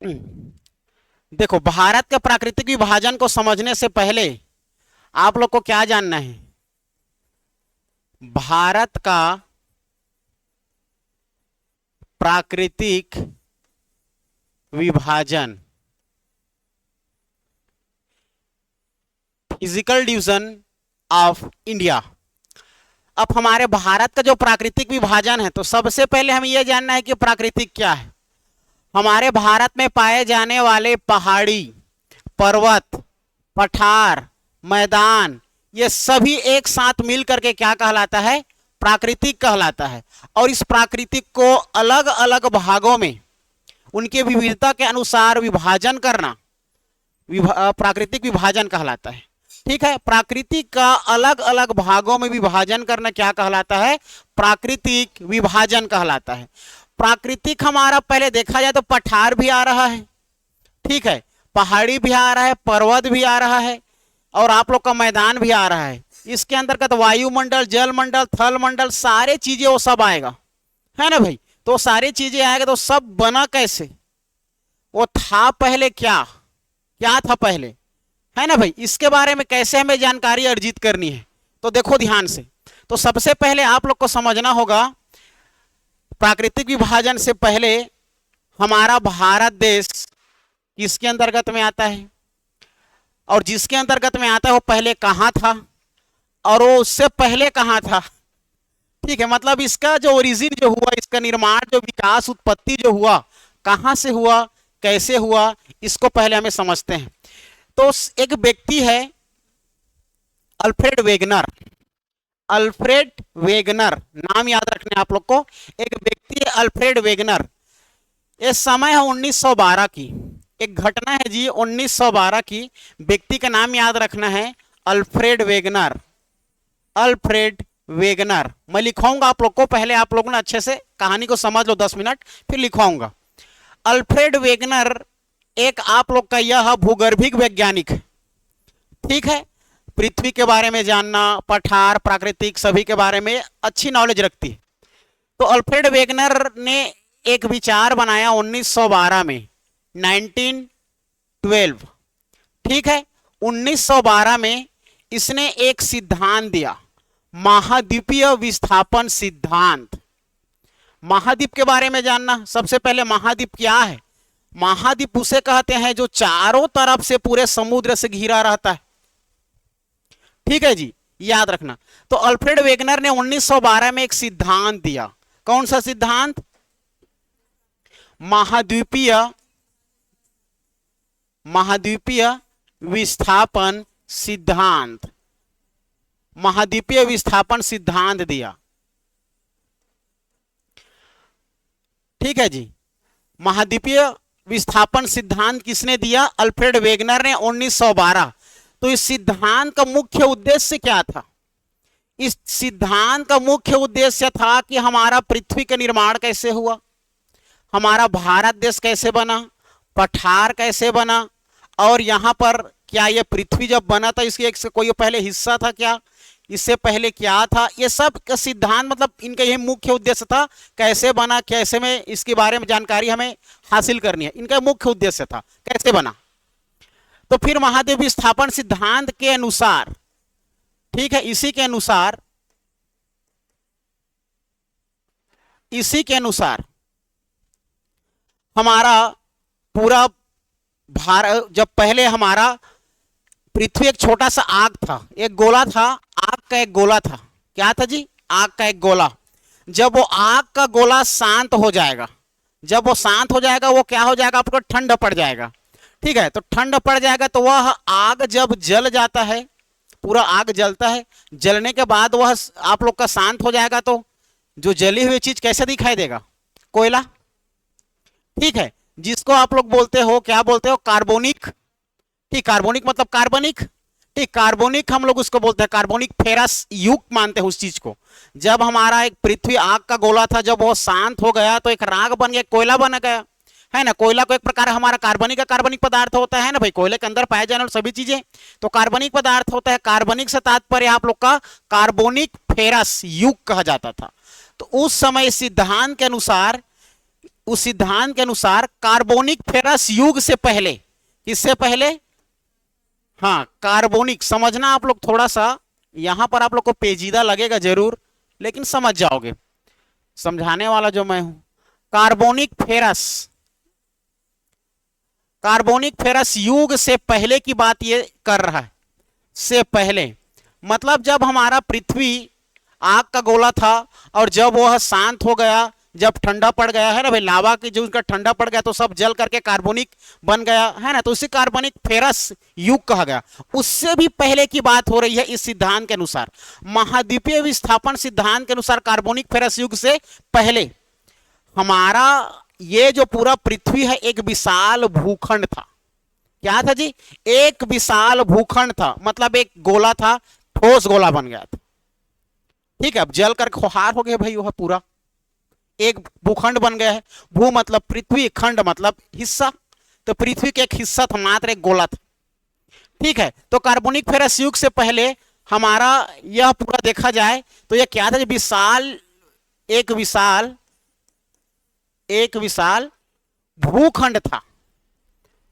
देखो, भारत के प्राकृतिक विभाजन को समझने से पहले आप लोग को क्या जानना है? भारत का प्राकृतिक विभाजन, फिजिकल डिवीजन ऑफ इंडिया। अब हमारे भारत का जो प्राकृतिक विभाजन है, तो सबसे पहले हमें यह जानना है कि प्राकृतिक क्या है। हमारे भारत में पाए जाने वाले पहाड़ी, पर्वत, पठार, मैदान, ये सभी एक साथ मिल करके क्या कहलाता है? प्राकृतिक कहलाता है। और इस प्राकृतिक को अलग अलग भागों में उनके विविधता के अनुसार विभाजन करना प्राकृतिक विभाजन कहलाता है। ठीक है, प्राकृतिक का अलग अलग भागों में विभाजन करना क्या कहलाता है? प्राकृतिक विभाजन कहलाता है। प्राकृतिक हमारा पहले देखा जाए तो पठार भी आ रहा है, ठीक है, पहाड़ी भी आ रहा है, पर्वत भी आ रहा है, और आप लोग का मैदान भी आ रहा है। इसके अंतर्गत वायुमंडल, जलमंडल, थल मंडल, सारे चीजें वो सब आएगा, है ना भाई? तो सारी चीजें आएगा, तो सब बना कैसे? वो था पहले क्या क्या था पहले, है ना भाई? इसके बारे में कैसे हमें जानकारी अर्जित करनी है, तो देखो ध्यान से। तो सबसे पहले आप लोग को समझना होगा, प्राकृतिक विभाजन से पहले हमारा भारत देश किसके अंतर्गत में आता है, और जिसके अंतर्गत में आता है वो पहले कहां था, और वो उससे पहले कहां था। ठीक है, मतलब इसका जो ओरिजिन जो हुआ, इसका निर्माण, जो विकास, उत्पत्ति जो हुआ, कहां से हुआ, कैसे हुआ, इसको पहले हमें समझते हैं। तो एक व्यक्ति है अल्फ्रेड वेगनर। अल्फ्रेड वेगनर नाम याद रखने आप लोग को। एक व्यक्ति है अल्फ्रेड वेगनर। ये समय है 1912 की, एक घटना है जी 1912 की। व्यक्ति का नाम याद रखना है अल्फ्रेड वेगनर। अल्फ्रेड वेगनर मैं लिखाऊंगा आप लोग को, पहले आप लोग ने अच्छे से कहानी को समझ लो 10 मिनट, फिर लिखवाऊंगा। अल्फ्रेड वेगनर एक आप लोग का यह भूगर्भिक वैज्ञानिक है। ठीक है, पृथ्वी के बारे में जानना, पठार, प्राकृतिक, सभी के बारे में अच्छी नॉलेज रखती है। तो अल्फ्रेड वेगनर ने एक विचार बनाया 1912 में, 1912। ठीक है, 1912 में इसने एक सिद्धांत दिया, महाद्वीपीय विस्थापन सिद्धांत। महाद्वीप के बारे में जानना, सबसे पहले महाद्वीप क्या है? महाद्वीप उसे कहते हैं जो चारों तरफ से पूरे समुद्र से घिरा रहता है। ठीक है जी, याद रखना। तो अल्फ्रेड वेगनर ने 1912 में एक सिद्धांत दिया। कौन सा सिद्धांत? महाद्वीपीय महाद्वीपीय विस्थापन सिद्धांत। महाद्वीपीय विस्थापन सिद्धांत दिया। ठीक है जी, महाद्वीपीय विस्थापन सिद्धांत किसने दिया? अल्फ्रेड वेगनर ने 1912। तो इस सिद्धांत का मुख्य उद्देश्य क्या था? इस सिद्धांत का मुख्य उद्देश्य था कि हमारा पृथ्वी का निर्माण कैसे हुआ, हमारा भारत देश कैसे बना, पठार कैसे बना, और यहां पर क्या ये पृथ्वी जब बना था इसके एक से कोई पहले हिस्सा था क्या, इससे पहले क्या था, ये सब का सिद्धांत, मतलब इनका यही मुख्य उद्देश्य था। कैसे बना, कैसे में इसके बारे में जानकारी हमें हासिल करनी है, इनका मुख्य उद्देश्य था कैसे बना। तो फिर महाद्वीप विस्थापन सिद्धांत के अनुसार, ठीक है, इसी के अनुसार हमारा पूरा भारत, जब पहले हमारा पृथ्वी एक छोटा सा आग था, एक गोला था, आग का एक गोला था। क्या था जी? आग का एक गोला। जब वो आग का गोला शांत हो जाएगा, जब वो शांत हो जाएगा, वो क्या हो जाएगा? आपको ठंड पड़ जाएगा। ठीक है, तो ठंड पड़ जाएगा तो वह आग जब जल जाता है, पूरा आग जलता है, जलने के बाद वह आप लोग का शांत हो जाएगा, तो जो जली हुई चीज कैसे दिखाई देगा? कोयला। ठीक है, जिसको आप लोग बोलते हो, क्या बोलते हो? कार्बोनिक। ठीक, कार्बोनिक मतलब कार्बनिक। ठीक, कार्बोनिक हम लोग उसको बोलते हैं, कार्बोनिक फेरस युक्त मानते हैं उस चीज को। जब हमारा एक पृथ्वी आग का गोला था, जब वो शांत हो गया तो एक राख बन गया, कोयला बन गया, है ना। कोयला को एक प्रकार हमारा कार्बनिक पदार्थ होता है ना भाई, कोयले के अंदर पाए जाने वाली सभी चीजें तो कार्बनिक पदार्थ होता है। कार्बनिक से तात्पर्य आप लोग का कार्बोनिक फेरस युग कहा जाता था। तो उस समय सिद्धांत के अनुसार उस सिद्धांत के अनुसार कार्बोनिक फेरस युग से पहले, किससे पहले? हाँ, कार्बोनिक, समझना आप लोग थोड़ा सा, यहां पर आप लोग को पेचीदा लगेगा जरूर, लेकिन समझ जाओगे, समझाने वाला जो मैं हूं। कार्बोनिक फेरस, कार्बोनिक फेरस युग से पहले की बात ये कर रहा है, से पहले मतलब जब हमारा पृथ्वी आग का गोला था और जब वह शांत हो गया, जब ठंडा पड़ गया है ना भाई, लावा की जो उनका ठंडा पड़ गया तो सब जल करके कार्बोनिक बन गया है ना, तो उसे कार्बोनिक फेरस युग कहा गया। उससे भी पहले की बात हो रही है इस सिद्धांत के अनुसार, महाद्वीपीय विस्थापन सिद्धांत के अनुसार कार्बोनिक फेरस युग से पहले हमारा ये जो पूरा पृथ्वी है एक विशाल भूखंड था। क्या था जी? एक विशाल भूखंड था, मतलब एक गोला था, ठोस गोला बन गया था। ठीक है, अब जल कर खुहार हो गया भाई, वह पूरा एक भूखंड बन गया है। भू मतलब पृथ्वी, खंड मतलब हिस्सा, तो पृथ्वी का एक हिस्सा था, मात्र एक गोला था। ठीक है, तो कार्बोनिक फेरस युग से पहले हमारा यह पूरा देखा जाए तो यह क्या था? विशाल, एक विशाल भूखंड था।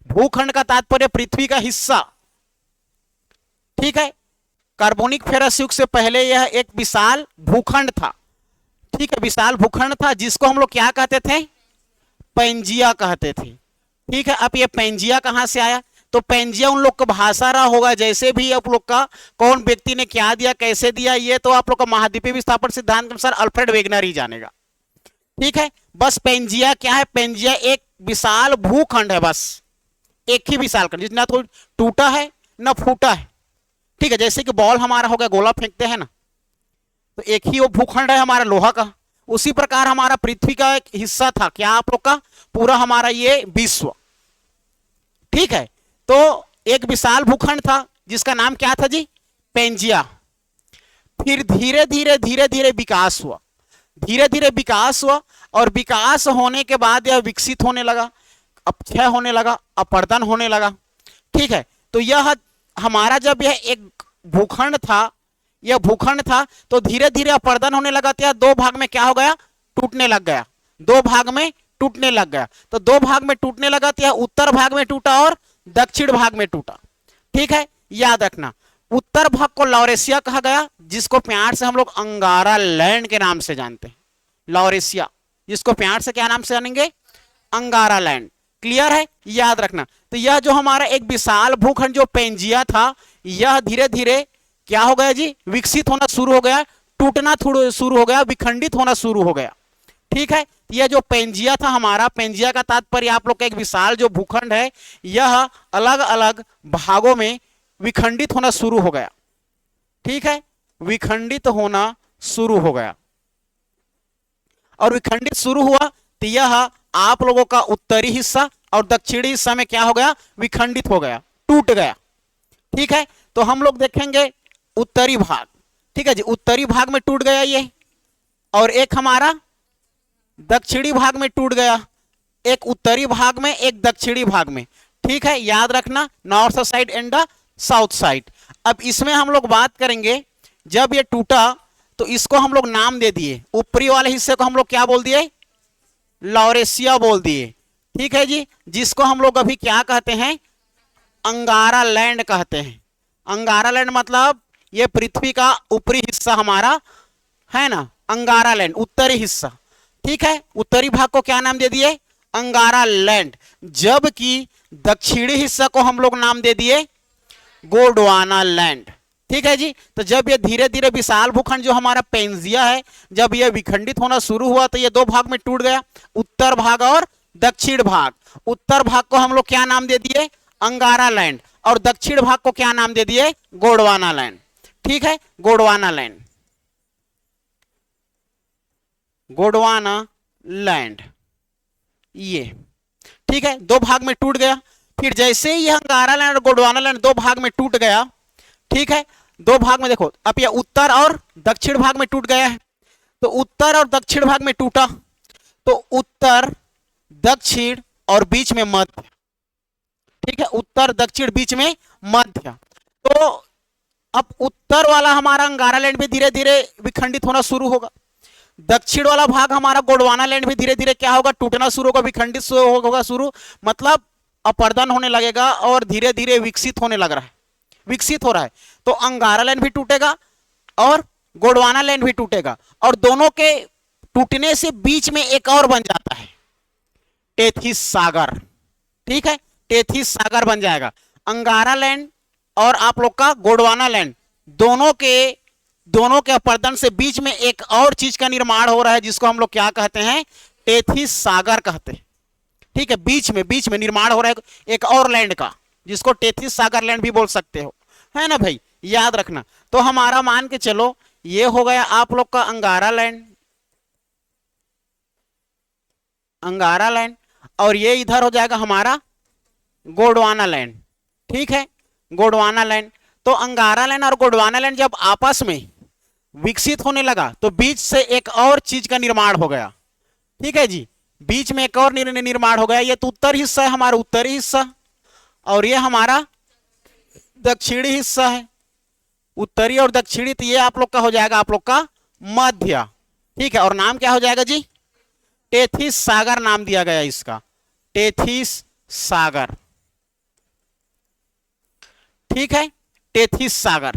भूखंड का तात्पर्य पृथ्वी का हिस्सा। ठीक है, कार्बोनिक फेरस युग से पहले यह एक विशाल भूखंड था। ठीक है, विशाल भूखंड था जिसको हम लोग क्या कहते थे? पैंजिया कहते थे। ठीक है, अब ये पैंजिया कहां से आया? तो पैंजिया उन लोग का भाषा रहा होगा, जैसे भी आप लोग का कौन व्यक्ति ने क्या दिया, कैसे दिया, ये तो आप लोग का महाद्वीपीय विस्थापन सिद्धांत के अनुसार अल्फ्रेड वेगनर ही जानेगा। ठीक है, बस पैंजिया क्या है? पैंजिया एक विशाल भूखंड है, बस एक ही विशाल खंड, जितना तो टूटा है ना फूटा है। ठीक है, जैसे कि बॉल हमारा हो गया, गोला फेंकते हैं ना, तो एक ही वो भूखंड है हमारा लोहा का। उसी प्रकार हमारा पृथ्वी का एक हिस्सा था, क्या आप लोग का? पूरा हमारा ये विश्व। ठीक है, तो एक विशाल भूखंड था जिसका नाम क्या था जी? पैंजिया। फिर धीरे धीरे विकास हुआ, धीरे धीरे विकास हुआ, और विकास होने के बाद यह विकसित होने लगा, अपक्षय होने लगा, अपर्दन होने लगा। ठीक है, तो यह हमारा जब यह एक भूखंड था, यह भूखंड था, तो धीरे धीरे अपर्दन होने लगा, तो दो भाग में क्या हो गया? टूटने लग गया, दो भाग में टूटने लग गया। तो दो भाग में टूटने लगा, तो यह उत्तर भाग में टूटा और दक्षिण भाग में टूटा। ठीक है, याद रखना, उत्तर भाग को लॉरेशिया कहा गया, जिसको प्यार से हम लोग अंगारा लैंड के नाम से जानते हैं। लॉरेशिया, जिसको प्यार से क्या नाम से जानेंगे? अंगारा लैंड। क्लियर है, याद रखना। तो यह जो हमारा एक विशाल भूखंड जो पैंजिया था, यह धीरे धीरे क्या हो गया जी? विकसित होना शुरू हो गया, टूटना शुरू हो गया, विखंडित होना शुरू हो गया। ठीक है, यह जो पैंजिया था हमारा, पैंजिया का तात्पर्य आप लोग का एक विशाल जो भूखंड है, यह अलग अलग भागों में विखंडित होना शुरू हो गया। ठीक है, विखंडित होना शुरू हो गया, और विखंडित शुरू हुआ तो यह आप लोगों का उत्तरी हिस्सा और दक्षिणी हिस्सा में क्या हो गया? विखंडित हो गया, टूट गया। ठीक है, तो हम लोग देखेंगे उत्तरी भाग। ठीक है जी, उत्तरी भाग में टूट गया ये, और एक हमारा दक्षिणी भाग में टूट गया, एक उत्तरी भाग में, एक दक्षिणी भाग में। ठीक है, याद रखना, north side and the south side. अब इसमें हम लोग बात करेंगे, जब ये टूटा तो इसको हम लोग नाम दे दिए, ऊपरी वाले हिस्से को हम लोग क्या बोल दिए? लॉरेशिया बोल दिए। ठीक है जी, जिसको हम लोग अभी क्या कहते हैं? अंगारा लैंड कहते हैं। अंगारा लैंड मतलब ये पृथ्वी का ऊपरी हिस्सा हमारा है ना, अंगारा लैंड, उत्तरी हिस्सा। ठीक है, उत्तरी भाग को क्या नाम दे दिए? अंगारा लैंड। जबकि दक्षिणी हिस्सा को हम लोग नाम दे दिए गोंडवाना लैंड। ठीक है जी, तो जब ये धीरे धीरे विशाल भूखंड जो हमारा पैंजिया है, जब ये विखंडित होना शुरू हुआ तो ये दो भाग में टूट गया, उत्तर भाग और दक्षिण भाग। उत्तर भाग को हम लोग क्या नाम दे दिए? अंगारा लैंड, और दक्षिण भाग को क्या नाम दे दिए? गोंडवाना लैंड। ठीक है, गोंडवाना लैंड, गोंडवाना लैंड ये। ठीक है, दो भाग में टूट गया। फिर जैसे ही अंगारा लैंड और गोंडवाना लैंड दो भाग में टूट गया, ठीक है, दो भाग में देखो, अब ये उत्तर और दक्षिण भाग में टूट गया है, तो उत्तर और दक्षिण भाग में टूटा, तो उत्तर दक्षिण और बीच में मध्य। ठीक है, उत्तर दक्षिण बीच में मध्य। तो अब उत्तर वाला हमारा अंगारा लैंड भी धीरे धीरे विखंडित होना शुरू होगा। दक्षिण वाला भाग हमारा गोंडवाना लैंड भी धीरे धीरे क्या होगा, टूटना शुरू होगा, विखंडित होगा शुरू, मतलब अपर्दन होने लगेगा और धीरे धीरे विकसित होने लग रहा है, विकसित हो रहा है। तो अंगारा लैंड भी टूटेगा और गोंडवाना लैंड भी टूटेगा, और दोनों के टूटने से बीच में एक और बन जाता है, टेथिस सागर। ठीक है, टेथिस सागर बन जाएगा। अंगारा लैंड और आप लोग का गोंडवाना लैंड दोनों के अपर्दन से बीच में एक और चीज का निर्माण हो रहा है, जिसको हम लोग क्या कहते हैं, टेथिस सागर कहते हैं। ठीक है, बीच में निर्माण हो रहा है एक और लैंड का, जिसको टेथिस सागर लैंड भी बोल सकते हो, है ना भाई, याद रखना। तो हमारा मान के चलो ये हो गया आप लोग का अंगारा लैंड, अंगारा लैंड, और ये इधर हो जाएगा हमारा गोंडवाना लैंड। ठीक है, गोंडवाना लैंड। तो अंगारा लैंड और गोंडवाना लैंड जब आपस में विकसित होने लगा तो बीच से एक और चीज का निर्माण हो गया। ठीक है जी, बीच में एक और निर्माण हो गया। ये तो उत्तर हिस्सा है हमारा, उत्तरी हिस्सा, और ये हमारा दक्षिणी हिस्सा है, उत्तरी और दक्षिणी। तो ये आप लोग का हो जाएगा आप लोग का मध्य। ठीक है, और नाम क्या हो जाएगा जी, टेथिस सागर नाम दिया गया इसका, टेथिस सागर। ठीक है, टेथिस सागर,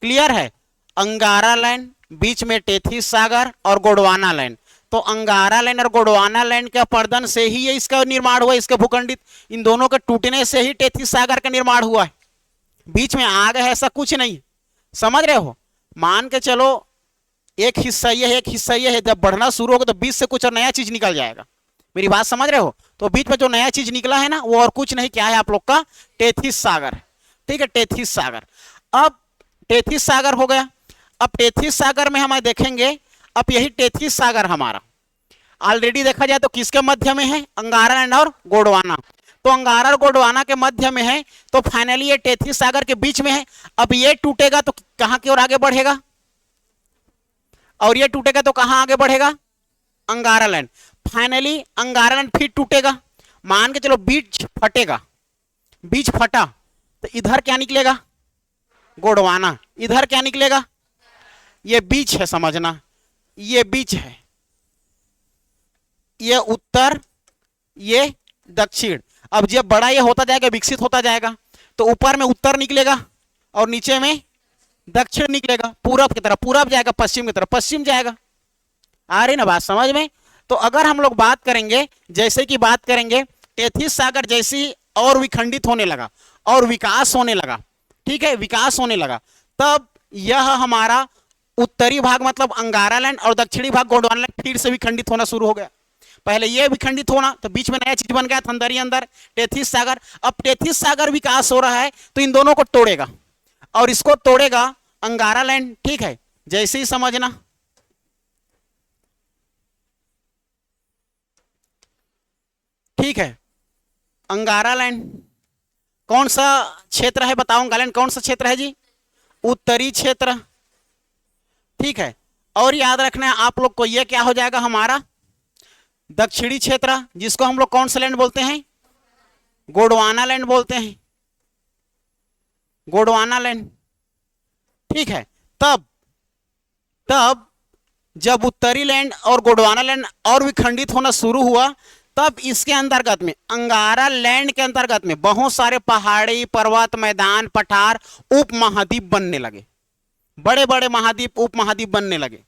क्लियर है। अंगारा लैंड, बीच में टेथिस सागर, और गोंडवाना लैंड। तो अंगारा लैंड और गोंडवाना लैंड के अपर्दन से ही ये इसका निर्माण हुआ, इसके भूखंडित, इन दोनों के टूटने से ही टेथिस सागर का निर्माण हुआ है। बीच में आग है ऐसा कुछ नहीं, समझ रहे हो। मान के चलो एक हिस्सा ये है, एक हिस्सा ये है, जब बढ़ना शुरू होगा तो बीच से कुछ और नया चीज निकल जाएगा। मेरी बात समझ रहे हो। तो बीच में जो नया चीज निकला है ना, वो और कुछ नहीं, क्या है आप लोग का टेथिस सागर। ठीक है, टेथिस सागर। अब टेथिस सागर हो गया। अब टेथिस सागर में हम देखेंगे, अब यही टेथिस सागर हमारा ऑलरेडी देखा जाए तो किसके मध्य में है, अंगारा लैंड और गोंडवाना। तो अंगारा और गोंडवाना के मध्य में है, तो फाइनली ये टेथिस सागर के बीच में है। अब ये टूटेगा तो कहां की ओर आगे बढ़ेगा, और ये टूटेगा तो कहां आगे बढ़ेगा, अंगारा लैंड। फाइनली अंगारा लैंड फिर टूटेगा, मान के चलो बीच फटेगा, बीच फटा तो इधर क्या निकलेगा, गोंडवाना, इधर क्या निकलेगा, ये बीच है, समझना, ये बीच है, ये उत्तर, ये दक्षिण। अब जब बड़ा ये होता जाएगा, विकसित होता जाएगा, तो ऊपर में उत्तर निकलेगा और नीचे में दक्षिण निकलेगा, पूरब की तरफ पूरब जाएगा, पश्चिम की तरफ पश्चिम जाएगा। आ रही ना बात समझ में। तो अगर हम लोग बात करेंगे, जैसे कि बात करेंगे टेथिस सागर जैसी और विखंडित होने लगा और विकास होने लगा, ठीक है, विकास होने लगा, तब यह हमारा उत्तरी भाग मतलब अंगारा लैंड और दक्षिणी भाग गोंडवाना लैंड फिर से विखंडित होना शुरू हो गया। पहले ये विखंडित होना, तो बीच में नया चीज बन गया था अंदर ही अंदर, टेथिस सागर। अब टेथिस सागर विकास हो रहा है तो इन दोनों को तोड़ेगा, और इसको तोड़ेगा अंगारा लैंड। ठीक है, जैसे ही समझना, ठीक है। अंगारा लैंड कौन सा क्षेत्र है, बताओ, अंगारा लैंड कौन सा क्षेत्र है जी, उत्तरी क्षेत्र। ठीक है, और याद रखना है आप लोग को, यह क्या हो जाएगा हमारा दक्षिणी क्षेत्र, जिसको हम लोग कौन सा लैंड बोलते हैं, गोंडवाना लैंड बोलते हैं, गोंडवाना लैंड। ठीक है, तब जब उत्तरी लैंड और गोंडवाना लैंड और विखंडित होना शुरू हुआ, तब इसके अंतर्गत में अंगारा लैंड के अंतर्गत में बहुत सारे पहाड़ी, पर्वत, मैदान, पठार, उप महाद्वीप बनने लगे, बड़े बड़े महाद्वीप, उप महाद्वीप बनने लगे।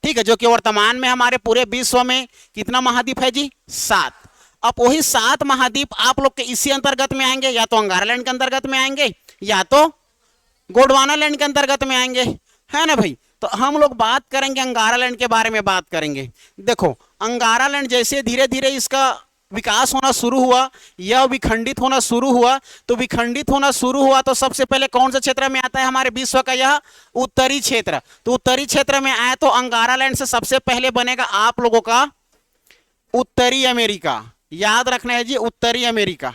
ठीक है, जो कि वर्तमान में हमारे पूरे विश्व में कितना महाद्वीप है जी, 7। अब वही 7 महाद्वीप आप लोग के इसी अंतर्गत में आएंगे, या तो अंगारा लैंड के अंतर्गत में आएंगे या तो गोंडवाना लैंड के अंतर्गत में आएंगे, है ना भाई। तो हम लोग बात करेंगे अंगारा लैंड के बारे में बात करेंगे। देखो अंगारा लैंड जैसे धीरे धीरे इसका विकास होना शुरू हुआ, यह विखंडित होना शुरू हुआ, तो विखंडित होना शुरू हुआ तो सबसे पहले कौन सा क्षेत्र में आता है हमारे विश्व का, यह उत्तरी क्षेत्र। तो उत्तरी क्षेत्र में आया तो अंगारा लैंड से सबसे पहले बनेगा आप लोगों का उत्तरी अमेरिका। याद रखना है जी, उत्तरी अमेरिका,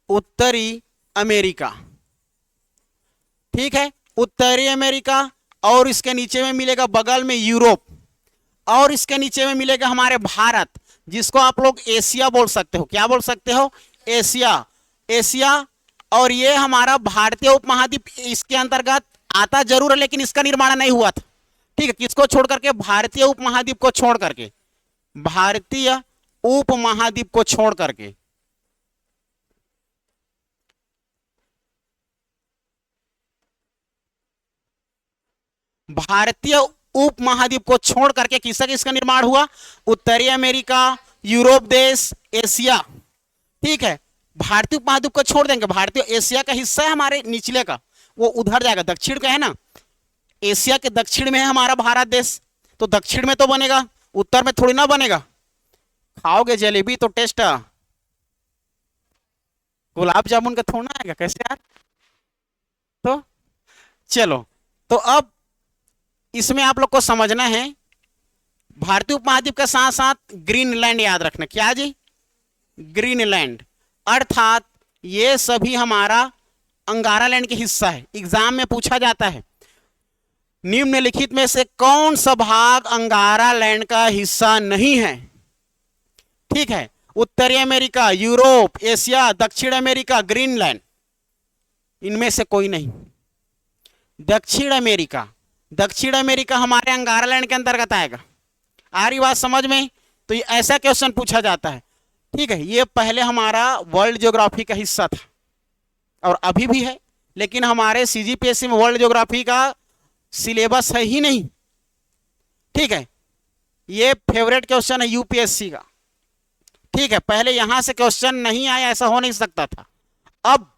उत्तरी अमेरिका। ठीक है, उत्तरी अमेरिका, और इसके नीचे में मिलेगा बगल में यूरोप, और इसके नीचे में मिलेगा हमारे भारत, जिसको आप लोग एशिया बोल सकते हो। क्या बोल सकते हो, एशिया, एशिया। और ये हमारा भारतीय उपमहाद्वीप इसके अंतर्गत आता जरूर है, लेकिन इसका निर्माण नहीं हुआ था, ठीक है, किसको छोड़ करके? भारतीय उपमहाद्वीप को छोड़ करके, भारतीय उपमहाद्वीप को छोड़ करके। भारतीय उपमहाद्वीप को छोड़ करके किसका किसका निर्माण हुआ? उत्तरी अमेरिका, यूरोप देश, एशिया। ठीक है, भारतीय उपमहाद्वीप को छोड़ देंगे, भारतीय एशिया का हिस्सा है हमारे निचले का, वो उधर जाएगा, दक्षिण का है ना, एशिया के दक्षिण में है हमारा भारत देश, तो दक्षिण में तो बनेगा, उत्तर में थोड़ी ना बनेगा। खाओगे जलेबी तो टेस्ट गुलाब जामुन का थोड़ा आएगा कैसे यार? तो चलो, तो अब इसमें आप लोग को समझना है, भारतीय उपमहाद्वीप के साथ साथ ग्रीनलैंड याद रखना। क्या जी? ग्रीनलैंड, अर्थात ये सभी हमारा अंगारालैंड के हिस्सा है। एग्जाम में पूछा जाता है निम्नलिखित में से कौन सा भाग अंगारालैंड का हिस्सा नहीं है? ठीक है, उत्तरी अमेरिका, यूरोप, एशिया, दक्षिण अमेरिका, ग्रीनलैंड, इनमें से कोई नहीं। दक्षिण अमेरिका, दक्षिण अमेरिका हमारे अंगारालैंड के अंतर्गत आएगा। आ रही बात समझ में? तो ये ऐसा क्वेश्चन पूछा जाता है। ठीक है, ये पहले हमारा वर्ल्ड ज्योग्राफी का हिस्सा था और अभी भी है, लेकिन हमारे सीजीपीएससी में वर्ल्ड ज्योग्राफी का सिलेबस है ही नहीं। ठीक है, ये फेवरेट क्वेश्चन है यूपीएससी का। ठीक है, पहले यहां से क्वेश्चन नहीं आया, ऐसा हो नहीं सकता था, अब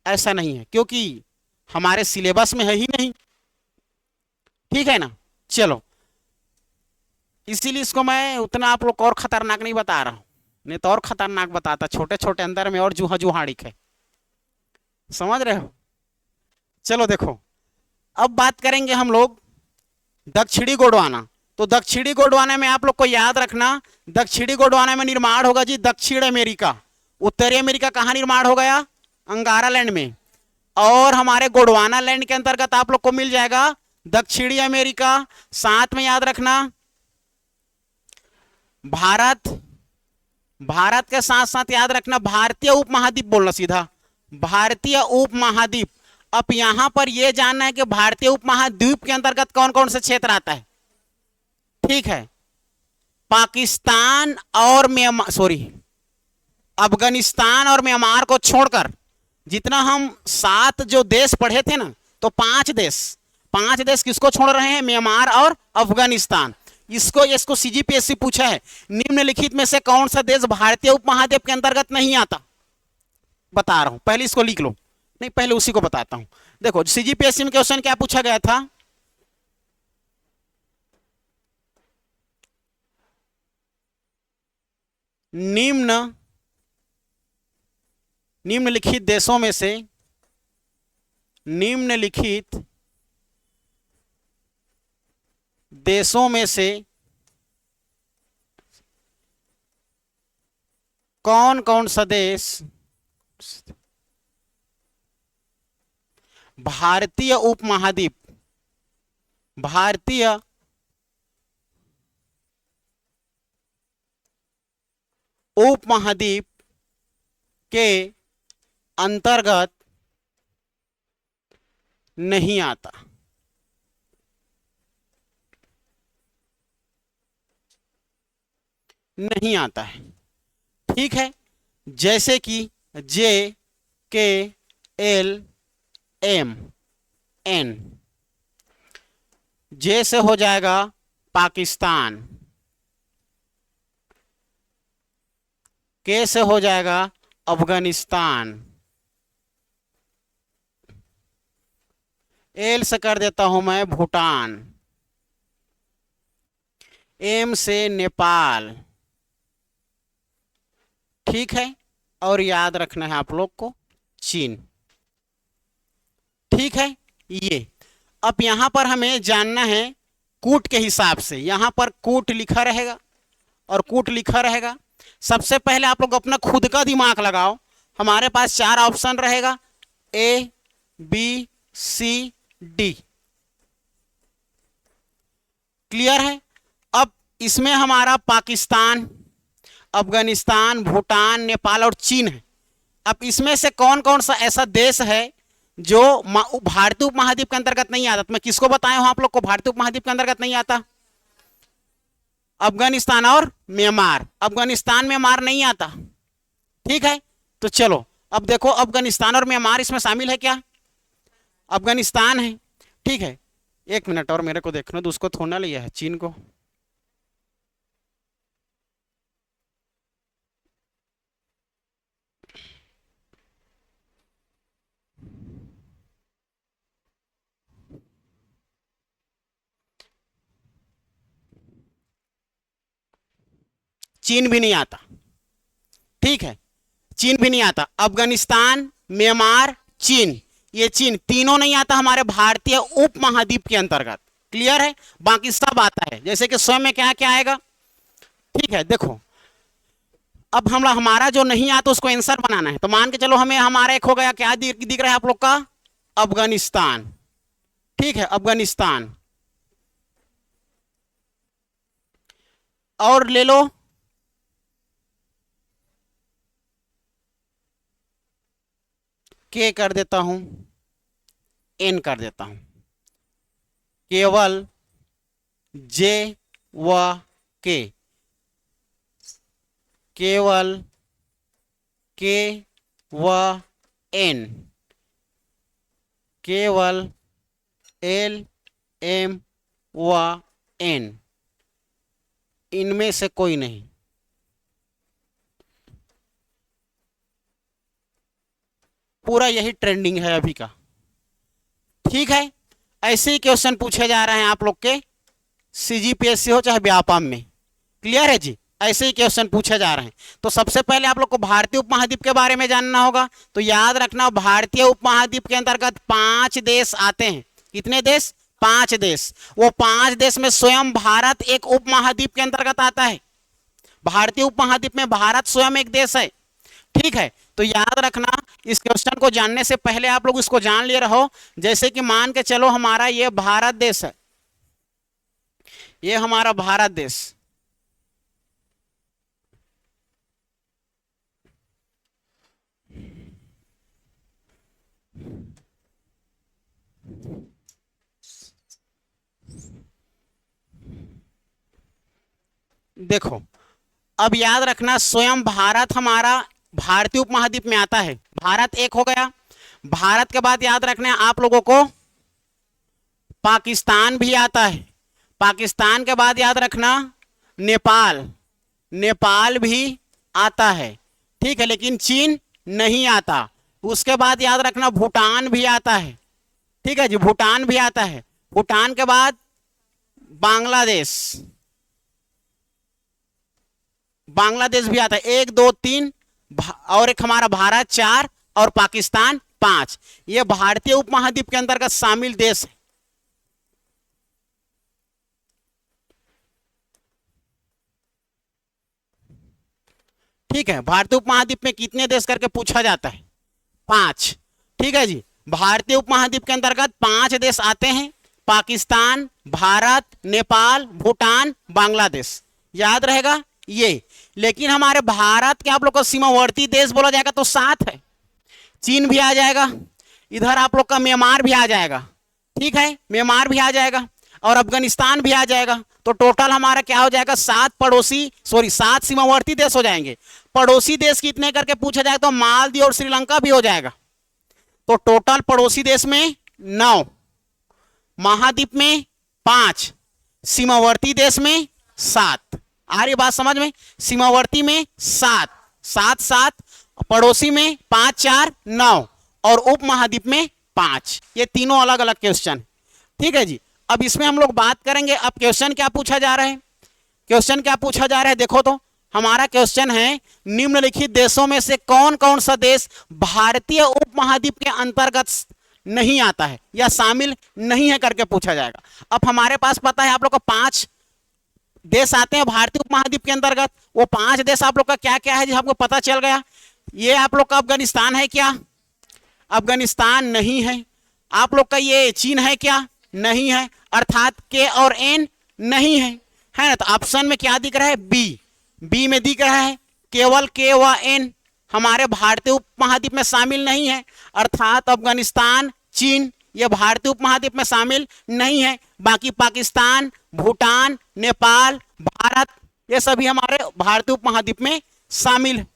ऐसा नहीं है क्योंकि हमारे सिलेबस में है ही नहीं। ठीक है ना? चलो, इसीलिए इसको मैं उतना आप लोग को और खतरनाक नहीं बता रहा हूं, नहीं तो और खतरनाक बताता, छोटे छोटे अंदर में और जूहा जुहाड़िक है। समझ रहे हो? चलो देखो, अब बात करेंगे हम लोग दक्षिणी गोंडवाना। तो दक्षिणी गोंडवाना में आप लोग को याद रखना, दक्षिणी गोंडवाना में निर्माण होगा जी दक्षिण अमेरिका। उत्तरी अमेरिका कहां निर्माण हो गया? अंगारालैंड में। और हमारे गोंडवाना लैंड के अंतर्गत आप लोग को मिल जाएगा दक्षिणी अमेरिका। साथ में याद रखना भारत, भारत के साथ साथ याद रखना भारतीय उपमहाद्वीप, बोलना सीधा भारतीय उपमहाद्वीप। अब यहां पर यह जानना है कि भारतीय उपमहाद्वीप के अंतर्गत कौन कौन से क्षेत्र आता है। ठीक है, पाकिस्तान और म्यांमार, सॉरी, अफगानिस्तान और म्यांमार को छोड़कर जितना हम 7 जो देश पढ़े थे ना, तो 5 देश किसको छोड़ रहे हैं? म्यांमार और अफगानिस्तान। इसको सीजीपीएससी पूछा है, निम्नलिखित में से कौन सा देश भारतीय उपमहाद्वीप के अंतर्गत नहीं आता? बता रहा हूं, पहले इसको लिख लो, नहीं पहले उसी को बताता हूं। देखो सीजीपीएससी में क्वेश्चन क्या पूछा गया था? निम्नलिखित देशों में से, निम्नलिखित देशों में से कौन कौन सा देश भारतीय उपमहाद्वीप, भारतीय उपमहाद्वीप के अंतर्गत नहीं आता? नहीं आता है। ठीक है, जैसे कि जे के एल एम एन, जे से हो जाएगा पाकिस्तान, के से हो जाएगा अफगानिस्तान, एल से कर देता हूं मैं भूटान, एम से नेपाल। ठीक है, और याद रखना है आप लोग को चीन। ठीक है, ये अब यहां पर हमें जानना है कूट के हिसाब से, यहां पर कूट लिखा रहेगा और कूट लिखा रहेगा। सबसे पहले आप लोग अपना खुद का दिमाग लगाओ। हमारे पास 4 ऑप्शन रहेगा, A B C D. Clear है? अब इसमें हमारा पाकिस्तान, अफगानिस्तान, भूटान, नेपाल और चीन है। अब इसमें से कौन कौन सा ऐसा देश है जो भारतीय उपमहाद्वीप के अंतर्गत नहीं आता। तो मैं किसको बताया हूं आप लोग को भारतीय उपमहाद्वीप के अंतर्गत नहीं आता? अफगानिस्तान और म्यांमार। अफगानिस्तान म्यांमार नहीं आता, ठीक है। तो चलो अब देखो, अफगानिस्तान और म्यांमार इसमें शामिल है क्या? अफगानिस्तान है, ठीक है। एक मिनट और मेरे को देखना तो, उसको थोड़ा लिया है चीन को। चीन भी नहीं आता, ठीक है, चीन भी नहीं आता। अफगानिस्तान, म्यांमार, चीन, ये चीन तीनों नहीं आता हमारे भारतीय उप महाद्वीप के अंतर्गत। क्लियर है? बाकी सब आता है, जैसे कि स्वयं में क्या क्या आएगा, ठीक है। देखो अब हम हमारा जो नहीं आता उसको आंसर बनाना है। तो मान के चलो हमें हमारा एक हो गया, क्या दिख रहा है आप लोग का? अफगानिस्तान, ठीक है, अफगानिस्तान। और ले लो के कर देता हूं, एन कर देता हूं, केवल जे व के, केवल के व एन, केवल एल एम व एन, इनमें से कोई नहीं। पूरा यही ट्रेंडिंग है अभी का, ठीक है। ऐसे ही क्वेश्चन पूछे जा रहे हैं आप लोग के सीजीपीएससी हो चाहे व्यापम में। क्लियर है जी? ऐसे ही क्वेश्चन पूछे जा रहे हैं। तो सबसे पहले आप लोग को भारतीय उपमहाद्वीप के बारे में जानना होगा। तो याद रखना, भारतीय उपमहाद्वीप के अंतर्गत 5 देश आते हैं। कितने देश? 5 देश। वो 5 देश में स्वयं भारत एक उपमहाद्वीप के अंतर्गत आता है। भारतीय उपमहाद्वीप में भारत स्वयं एक देश है, ठीक है। तो याद रखना, इस क्वेश्चन को जानने से पहले आप लोग इसको जान लिए रहो। जैसे कि मान के चलो हमारा ये भारत देश है, ये हमारा भारत देश, देखो अब याद रखना, स्वयं भारत हमारा भारतीय उपमहाद्वीप में आता है। भारत एक हो गया। भारत के बाद याद रखना आप लोगों को पाकिस्तान भी आता है। पाकिस्तान के बाद याद रखना नेपाल, नेपाल भी आता है, ठीक है, लेकिन चीन नहीं आता। उसके बाद याद रखना भूटान भी आता है, ठीक है जी, भूटान भी आता है। भूटान के बाद बांग्लादेश, बांग्लादेश भी आता है। 1 2 3 और एक हमारा भारत 4 और पाकिस्तान 5। ये भारतीय उपमहाद्वीप के अंतर्गत शामिल देश है। ठीक है, भारतीय उपमहाद्वीप में कितने देश करके पूछा जाता है? 5, ठीक है जी। भारतीय उपमहाद्वीप के अंतर्गत 5 देश आते हैं, पाकिस्तान, भारत, नेपाल, भूटान, बांग्लादेश। याद रहेगा ये। लेकिन हमारे भारत के आप लोग को सीमावर्ती देश बोला जाएगा तो 7 है। चीन भी आ जाएगा, इधर आप लोग का म्यांमार भी आ जाएगा, ठीक है, म्यांमार भी आ जाएगा और अफगानिस्तान भी आ जाएगा। तो टोटल हमारा क्या हो जाएगा? 7 सीमावर्ती देश हो जाएंगे। पड़ोसी देश कितने करके पूछा जाएगा तो मालदीव और श्रीलंका भी हो जाएगा। तो टोटल पड़ोसी देश में 9, महाद्वीप में 5, सीमावर्ती देश में 7। आ रही बात समझ में? सीमावर्ती में 7, 7 7, पड़ोसी में 5 4 9 और उप महाद्वीप में 5। ये तीनों अलग अलग क्वेश्चन, ठीक है जी। अब इसमें हम लोग बात करेंगे। अब क्वेश्चन क्या पूछा जा रहा है? क्वेश्चन क्या पूछा जा रहा है? देखो तो हमारा क्वेश्चन है, निम्नलिखित देशों में से कौन कौन सा देश भारतीय उपमहाद्वीप के अंतर्गत नहीं आता है या शामिल नहीं है करके पूछा जाएगा। अब हमारे पास पता है आप लोग को 5 देश आते हैं भारतीय उपमहाद्वीप के अंतर्गत। वो 5 देश आप लोग का क्या क्या है जी हमको पता चल गया। ये आप लोग का अफगानिस्तान है क्या? अफगानिस्तान नहीं है। आप लोग का ये चीन है क्या? नहीं है, अर्थात के और एन नहीं है, है ना। तो ऑप्शन में क्या दिख रहा है? बी। बी में दिख रहा है केवल के व एन, हमारे भारतीय उपमहाद्वीप में शामिल नहीं है, अर्थात अफगानिस्तान, चीन ये भारतीय उपमहाद्वीप में शामिल नहीं है। बाकी पाकिस्तान, भूटान, नेपाल, भारत ये सभी हमारे भारतीय उपमहाद्वीप में शामिल है।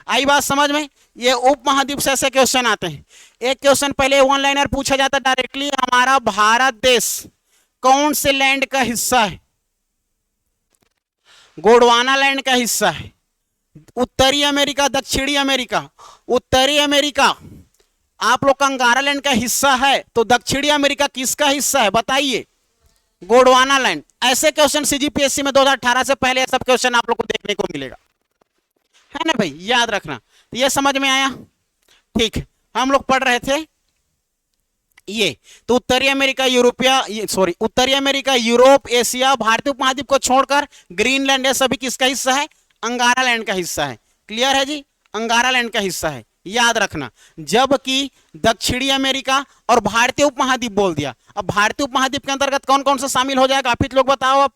आई बात समझ में? ये उपमहाद्वीप से ऐसे क्वेश्चन आते हैं। एक क्वेश्चन पहले वन लाइनर पूछा जाता डायरेक्टली, हमारा भारत देश कौन से लैंड का हिस्सा है? गोंडवाना लैंड का हिस्सा है। उत्तरी अमेरिका, दक्षिणी अमेरिका, उत्तरी अमेरिका आप लोग का अंगारा लैंड का हिस्सा है, तो दक्षिणी अमेरिका किसका हिस्सा है बताइए? गोंडवाना लैंड। ऐसे क्वेश्चन सीजीपीएससी में 2018 से पहले सब क्वेश्चन आप लोग को देखने को मिलेगा, है ना भाई, याद रखना। तो ये समझ में आया? ठीक है, हम लोग पढ़ रहे थे ये, तो उत्तरी अमेरिका, उत्तरी अमेरिका, यूरोप, एशिया, भारतीय उपमहाद्वीप को छोड़कर ग्रीनलैंड ये सभी किसका हिस्सा है? अंगारा लैंड का हिस्सा है। क्लियर है जी? अंगारा लैंड का हिस्सा है, याद रखना। जबकि दक्षिणी अमेरिका और भारतीय उपमहाद्वीप बोल दिया। अब भारतीय उपमहाद्वीप के अंतर्गत कौन कौन सा शामिल हो जाएगा? आप ही लोग बताओ अब।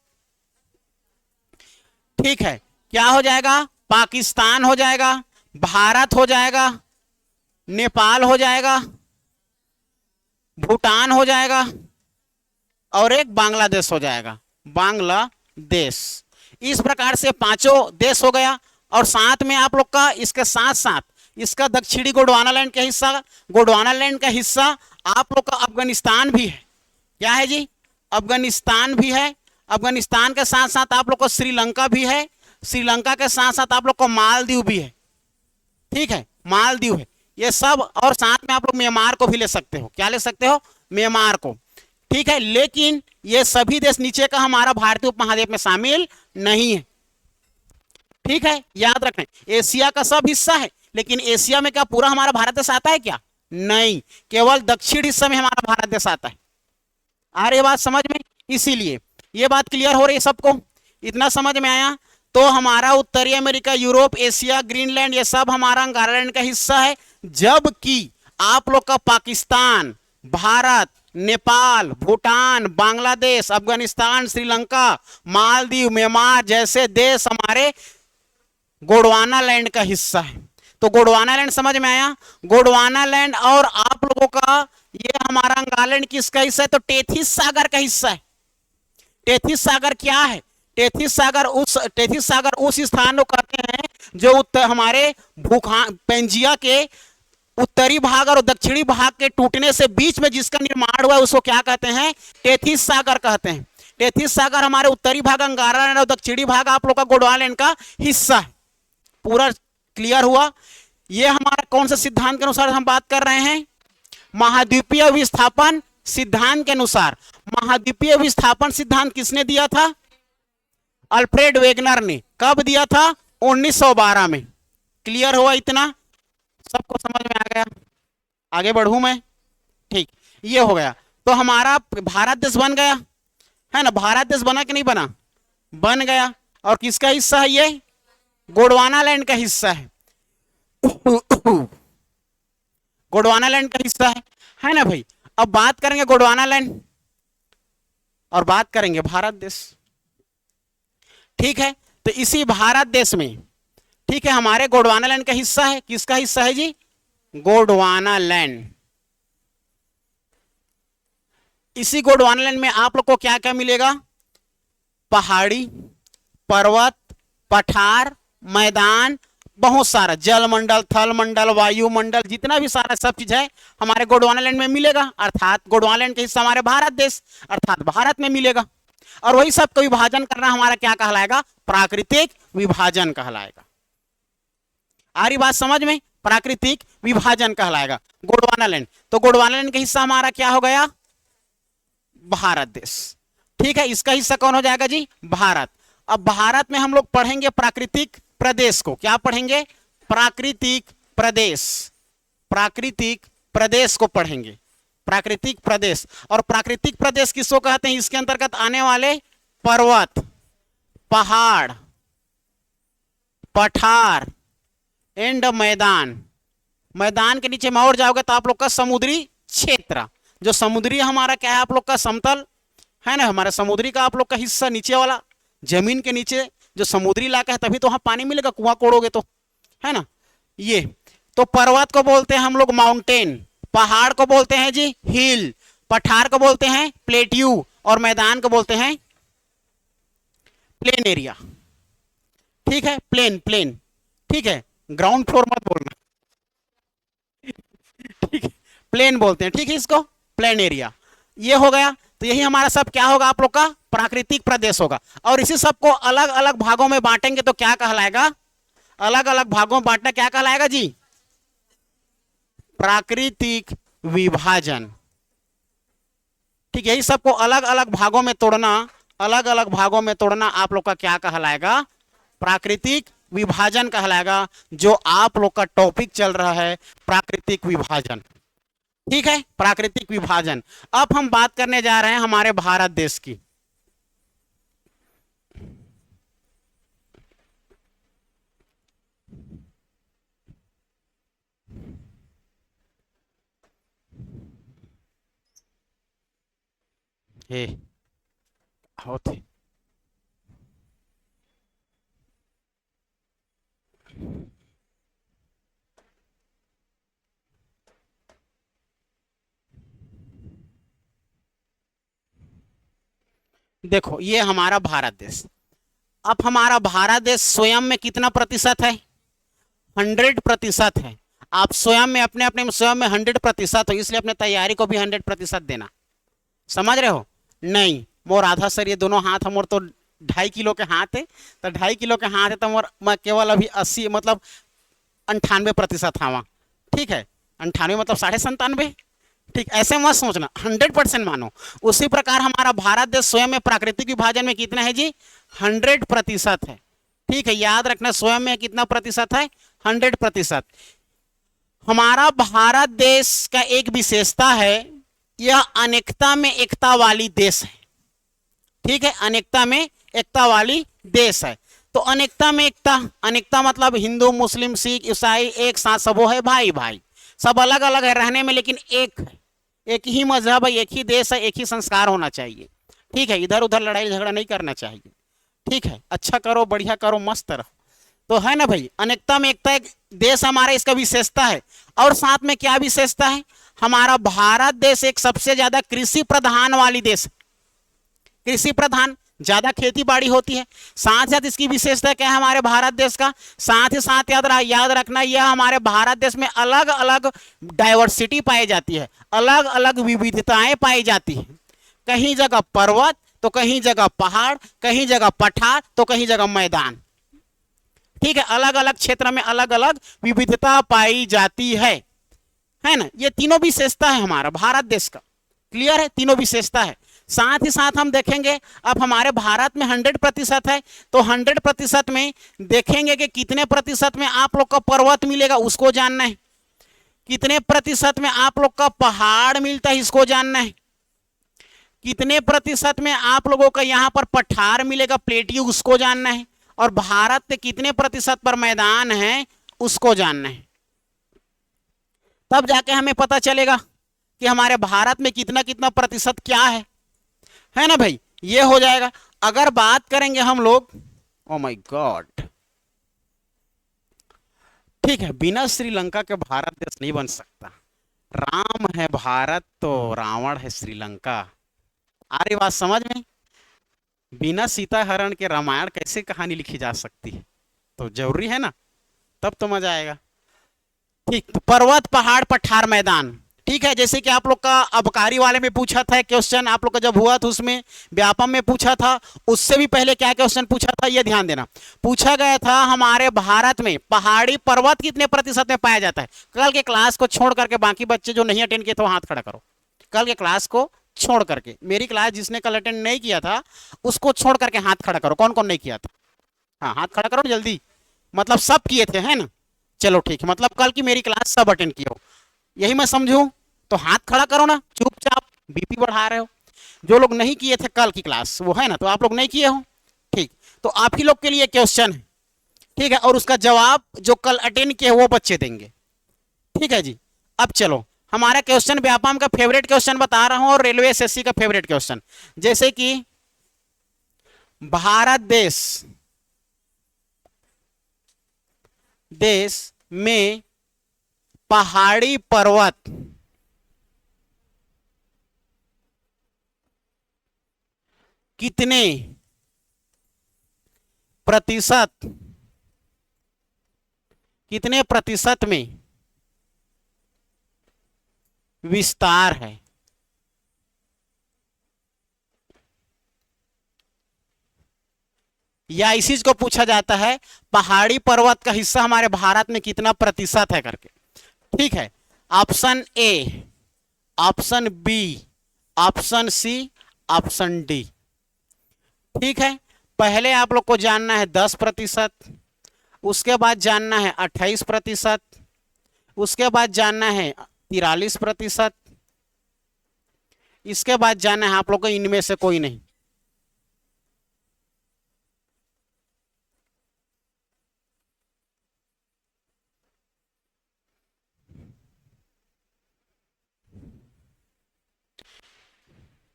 ठीक है, क्या हो जाएगा? पाकिस्तान हो जाएगा, भारत हो जाएगा, नेपाल हो जाएगा, भूटान हो जाएगा और एक बांग्लादेश हो जाएगा, बांग्लादेश। इस प्रकार से पांचों देश हो गया। और साथ में आप लोग का इसके साथ साथ इसका दक्षिणी गोंडवाना लैंड का हिस्सा, गोंडवाना लैंड का हिस्सा आप लोग का अफगानिस्तान भी है। क्या है जी? अफगानिस्तान भी है। अफगानिस्तान के साथ साथ आप लोग को श्रीलंका भी है। श्रीलंका के साथ साथ आप लोग को मालदीव भी है। ठीक है, मालदीव है ये सब। और साथ में आप लोग म्यांमार को भी ले सकते हो। क्या ले सकते हो? म्यांमार को। ठीक है, लेकिन ये सभी देश नीचे का हमारा भारतीय उपमहाद्वीप में शामिल नहीं है। ठीक है, याद रखें, एशिया का सब हिस्सा है, लेकिन एशिया में क्या पूरा हमारा भारत देश आता है क्या? नहीं, केवल दक्षिण हिस्सा में हमारा भारत देश आता है। आ रही बात समझ में? इसीलिए ये बात क्लियर हो रही है सबको? इतना समझ में आया? तो हमारा उत्तरी अमेरिका, यूरोप, एशिया, ग्रीनलैंड ये सब हमारा अंगारा लैंड का हिस्सा है। जबकि आप लोग का पाकिस्तान, भारत, नेपाल, भूटान, बांग्लादेश, अफगानिस्तान, श्रीलंका, मालदीव, म्यांमार जैसे देश हमारे गोंडवाना लैंड का हिस्सा है। तो गोंडवाना लैंड समझ में आया? गोंडवाना लैंड और आप लोगों का ये हमारा अंगारा लैंड किसका हिस्सा है? तो टेथिस सागर का हिस्सा है। टेथिस सागर क्या है? टेथिस सागर उस स्थान को कहते हैं जो हमारे पेंजिया के उत्तरी भाग और दक्षिणी भाग के टूटने से बीच में जिसका निर्माण हुआ है उसको क्या कहते हैं? टेथिस सागर कहते हैं। टेथिस सागर हमारे उत्तरी भाग अंगारा लैंड और दक्षिणी भाग आप लोग का गोंडवाना लैंड का हिस्सा है। पूरा क्लियर हुआ? ये हमारा कौन से सिद्धांत के अनुसार हम बात कर रहे हैं? महाद्वीपीय विस्थापन सिद्धांत के अनुसार। महाद्वीपीय विस्थापन सिद्धांत किसने दिया था? अल्फ्रेड वेगनर ने। कब दिया था? 1912 में। क्लियर हुआ? इतना सबको समझ में आ गया? आगे बढ़ूं मैं? ठीक, ये हो गया। तो हमारा भारत देश बन गया, है ना? भारत देश बना कि नहीं बना? बन गया। और किसका हिस्सा है ये? गोंडवाना लैंड का हिस्सा है। गोंडवाना लैंड का हिस्सा है ना भाई? अब बात करेंगे गोंडवाना लैंड और बात करेंगे भारत देश। ठीक है, तो इसी भारत देश में, ठीक है, हमारे गोंडवाना लैंड का हिस्सा है। किसका हिस्सा है जी? गोंडवाना लैंड। इसी गोंडवाना लैंड में आप लोग को क्या क्या मिलेगा? पहाड़ी, पर्वत, पठार, मैदान, बहुत सारा जलमंडल, थलमंडल, वायुमंडल, जितना भी सारा सब चीज है हमारे गोंडवाना लैंड में मिलेगा। अर्थात गोंडवाना लैंड का हिस्सा हमारे भारत देश अर्थात भारत में मिलेगा। और वही सब का विभाजन करना हमारा क्या कहलाएगा? प्राकृतिक विभाजन कहलाएगा। आ रही बात समझ में? प्राकृतिक विभाजन कहलाएगा गोंडवाना लैंड। तो गोंडवाना लैंड का हिस्सा हमारा क्या हो गया? भारत देश। ठीक है, इसका हिस्सा कौन हो जाएगा जी? भारत। अब भारत में हम लोग पढ़ेंगे प्राकृतिक प्रदेश को। क्या पढ़ेंगे? प्राकृतिक प्रदेश। प्राकृतिक प्रदेश को पढ़ेंगे, प्राकृतिक प्रदेश। और प्राकृतिक प्रदेश किसको कहते हैं? इसके अंतर्गत आने वाले पर्वत, पहाड़, पठार एंड मैदान। मैदान के नीचे में और जाओगे तो आप लोग का समुद्री क्षेत्र, जो समुद्री हमारा क्या है? आप लोग का समतल है ना, हमारा समुद्री का आप लोग का हिस्सा नीचे वाला, जमीन के नीचे जो समुद्री इलाका है, तभी तो वहां पानी मिलेगा, कुआं कोड़ोगे तो, है ना। ये तो पर्वत को बोलते हैं हम लोग माउंटेन, पहाड़ को बोलते हैं जी हिल, पठार को बोलते हैं प्लेट्यू, और मैदान को बोलते हैं प्लेन एरिया। ठीक है, प्लेन प्लेन, ठीक है, ग्राउंड फ्लोर मत बोलना, ठीक है, प्लेन बोलते हैं, ठीक है, इसको प्लेन एरिया। ये हो गया, तो यही हमारा सब क्या होगा आप लोग का प्राकृतिक प्रदेश होगा। और इसी सबको अलग अलग भागों में बांटेंगे तो क्या कहलाएगा, अलग अलग भागों में बांटना क्या कहलाएगा जी, प्राकृतिक विभाजन। ठीक, यही सबको अलग अलग भागों में तोड़ना, अलग अलग भागों में तोड़ना आप लोग का क्या कहलाएगा, प्राकृतिक विभाजन कहलाएगा, जो आप लोग का टॉपिक चल रहा है प्राकृतिक विभाजन। ठीक है, प्राकृतिक विभाजन। अब हम बात करने जा रहे हैं हमारे भारत देश की। हे होते देखो, ये हमारा भारत देश। अब हमारा भारत देश स्वयं में कितना प्रतिशत है, 100% है। आप स्वयं में अपने अपने में स्वयं में 100% हो, इसलिए अपने तैयारी को भी 100% देना। समझ रहे हो, नहीं मोर आधा सर ये दोनों हाथ मोर तो 2.5 किलो के हाथ है, तो 2.5 किलो के हाथ है तो मोर मैं केवल अभी 80 मतलब 98% हाँ, ठीक है, 98 मतलब 97.5, ठीक, ऐसे मत सोचना, 100% मानो। उसी प्रकार हमारा भारत देश स्वयं में प्राकृतिक विभाजन में कितना है जी, 100% है। ठीक है, याद रखना स्वयं में कितना प्रतिशत है, 100%। हमारा भारत देश का एक विशेषता है, यह अनेकता में एकता वाली देश है। ठीक है, अनेकता में एकता वाली देश है। तो अनेकता में एकता, अनेकता मतलब हिंदू मुस्लिम सिख ईसाई एक साथ सब वो है भाई भाई, सब अलग अलग है रहने में, लेकिन एक है, एक ही मजहब है, एक ही देश है, एक ही संस्कार होना चाहिए। ठीक है, इधर उधर लड़ाई झगड़ा नहीं करना चाहिए। ठीक है, अच्छा करो, बढ़िया करो, मस्त रहो, तो है ना भाई, अनेकता में एकता एक देश हमारा, इसका विशेषता है। और साथ में क्या विशेषता है, हमारा भारत देश एक सबसे ज्यादा कृषि प्रधान वाली देश है। कृषि प्रधान, ज्यादा खेती बाड़ी होती है। साथ साथ इसकी विशेषता क्या है हमारे भारत देश का, साथ ही साथ याद रखना, यह हमारे भारत देश में अलग अलग डाइवर्सिटी पाई जाती है, अलग अलग विविधताएं पाई जाती है। कहीं जगह पर्वत तो कहीं जगह पहाड़, कहीं जगह पठार तो कहीं जगह मैदान। ठीक है, अलग अलग क्षेत्र में अलग अलग विविधता पाई जाती है ना। ये तीनों विशेषता है हमारा भारत देश का, क्लियर है, तीनों विशेषता है। साथ ही साथ हम देखेंगे, अब हमारे भारत में 100% है, तो 100% में देखेंगे कि कितने प्रतिशत में आप लोग का पर्वत मिलेगा, उसको जानना है। कितने प्रतिशत में आप लोग का पहाड़ मिलता है, इसको जानना है। कितने प्रतिशत में आप लोगों का यहाँ पर पठार मिलेगा, प्लेटियू, उसको जानना है। और भारत के कितने प्रतिशत पर मैदान है, उसको जानना है। तब जाके हमें पता चलेगा कि हमारे भारत में कितना कितना प्रतिशत क्या है ना भाई, ये हो जाएगा। अगर बात करेंगे हम लोग, ओ माय गॉड, ठीक है, बिना श्रीलंका के भारत देश नहीं बन सकता। राम है भारत तो रावण है श्रीलंका। आ रही बात समझ में, बिना सीता हरण के रामायण कैसे कहानी लिखी जा सकती है, तो जरूरी है ना, तब तो मजा आएगा। ठीक, तो पर्वत पहाड़ पठार मैदान, ठीक है, जैसे कि आप लोग का अबकारी वाले में पूछा था क्वेश्चन, आप लोग का जब हुआ था उसमें व्यापम में पूछा था, उससे भी पहले क्या क्वेश्चन पूछा था, ये ध्यान देना। पूछा गया था हमारे भारत में पहाड़ी पर्वत कितने प्रतिशत में पाया जाता है। कल के क्लास को छोड़ करके बाकी बच्चे जो नहीं अटेंड किए थे वो हाथ खड़ा करो। कल के क्लास को छोड़ करके, मेरी क्लास जिसने कल अटेंड नहीं किया था उसको छोड़ करके हाथ खड़ा करो, कौन कौन नहीं किया था। हाँ, हाथ खड़ा करो जल्दी, मतलब सब किए थे, है ना। चलो ठीक है, मतलब कल की मेरी क्लास सब अटेंड किए हो, यही मैं समझूं। तो हाथ खड़ा करो ना, चुपचाप बीपी बढ़ा रहे हो। जो लोग नहीं किए थे कल की क्लास वो है ना, तो आप लोग नहीं किए हो, ठीक, तो आप ही लोग के लिए क्वेश्चन है, ठीक है, और उसका जवाब जो कल अटेंड किए वो बच्चे देंगे। ठीक है जी, अब चलो हमारा क्वेश्चन व्यापम का फेवरेट क्वेश्चन बता रहा हूं और रेलवे एसएससी का फेवरेट क्वेश्चन, जैसे कि भारत देश में पहाड़ी पर्वत कितने प्रतिशत में विस्तार है? या इसी को पूछा जाता है पहाड़ी पर्वत का हिस्सा हमारे भारत में कितना प्रतिशत है करके। ठीक है, option A, option B, option C, option D. ठीक है, पहले आप लोग को जानना है 10%, उसके बाद जानना है 28%, उसके बाद जानना है 43%, इसके बाद जानना है आप लोग को इनमें से कोई नहीं।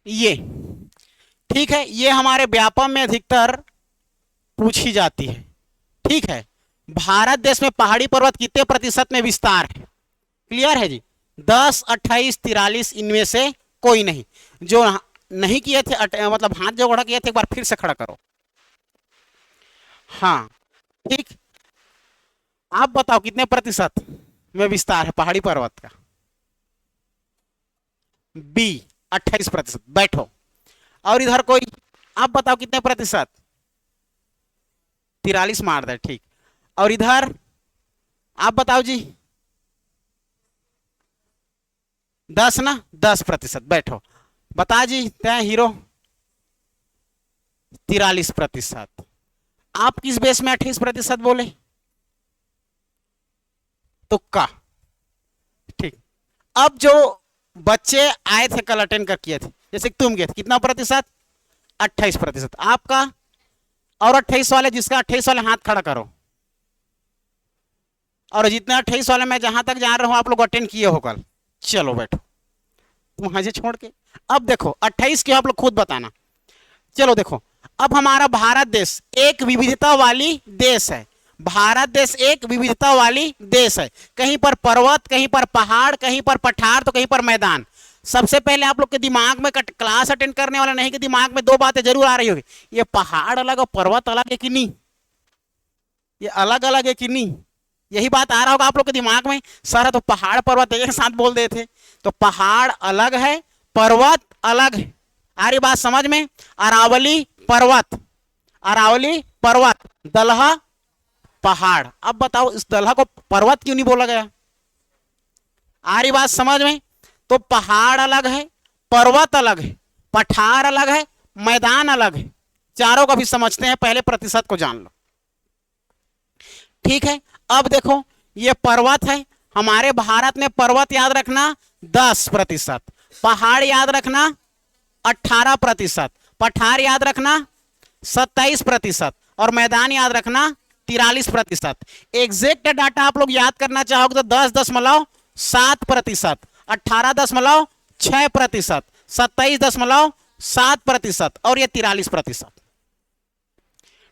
ये ठीक है, ये हमारे व्यापम में अधिकतर पूछी जाती है। ठीक है, भारत देश में पहाड़ी पर्वत कितने प्रतिशत में विस्तार है? क्लियर है जी? 10, 28, 43 इनमें से कोई नहीं। जो नहीं किए थे मतलब हाथ जो खड़ा किए थे एक बार फिर से खड़ा करो। हाँ ठीक, आप बताओ कितने प्रतिशत में विस्तार है पहाड़ी पर्वत का? बी 28%। बैठो। और इधर कोई, आप बताओ कितने प्रतिशत? 43 मार दे। ठीक, और इधर आप बताओ जी। 10 ना, 10%। बैठो, बता जी तय हीरो। 43%। आप किस बेस में 28% बोले? तुक्का। ठीक, अब जो बच्चे आए थे कल अटेंड कर किए थे, जैसे तुम गए थे, कितना प्रतिशत? 28%। आपका? और 28 वाले, जिसका 28 वाले हाथ खड़ा करो। और जितने 28 वाले मैं जहां तक जान रहा हूं आप लोग अटेंड किए हो कल। चलो बैठो तुम हजे छोड़ के। अब देखो 28 के आप लोग खुद बताना। चलो देखो, अब हमारा भारत देश एक विविधता वाली देश है। भारत देश एक विविधता वाली देश है। कहीं पर पर्वत, कहीं पर पहाड़, कहीं पर पठार, तो कहीं पर मैदान। सबसे पहले आप लोग के दिमाग में, क्लास अटेंड करने वाला नहीं के दिमाग में दो बातें जरूर आ रही होगी, ये पहाड़ अलग और पर्वत अलग है कि नहीं, ये अलग अलग है कि नहीं। यही बात आ रहा होगा आप लोग के दिमाग में। सर तो पहाड़ पर्वत एक साथ बोल देते, तो पहाड़ अलग है, पर्वत अलग है। आ रही बात समझ में? अरावली पर्वत, अरावली पर्वत, दलहा पहाड़। अब बताओ इस दलहा को पर्वत क्यों नहीं बोला गया? आ रही बात समझ में? तो पहाड़ अलग है, पर्वत अलग है, पठार अलग है, मैदान अलग है। चारों को भी समझते हैं, पहले प्रतिशत को जान लो। ठीक है, अब देखो ये पर्वत है। हमारे भारत में पर्वत याद रखना 10%, पहाड़ याद रखना 18%, पठार याद रखना 27% और मैदान याद रखना 43%। एग्जैक्ट डाटा आप लोग याद करना चाहोगे तो 10.7%, 18.6%, 27.7% और ये 43%।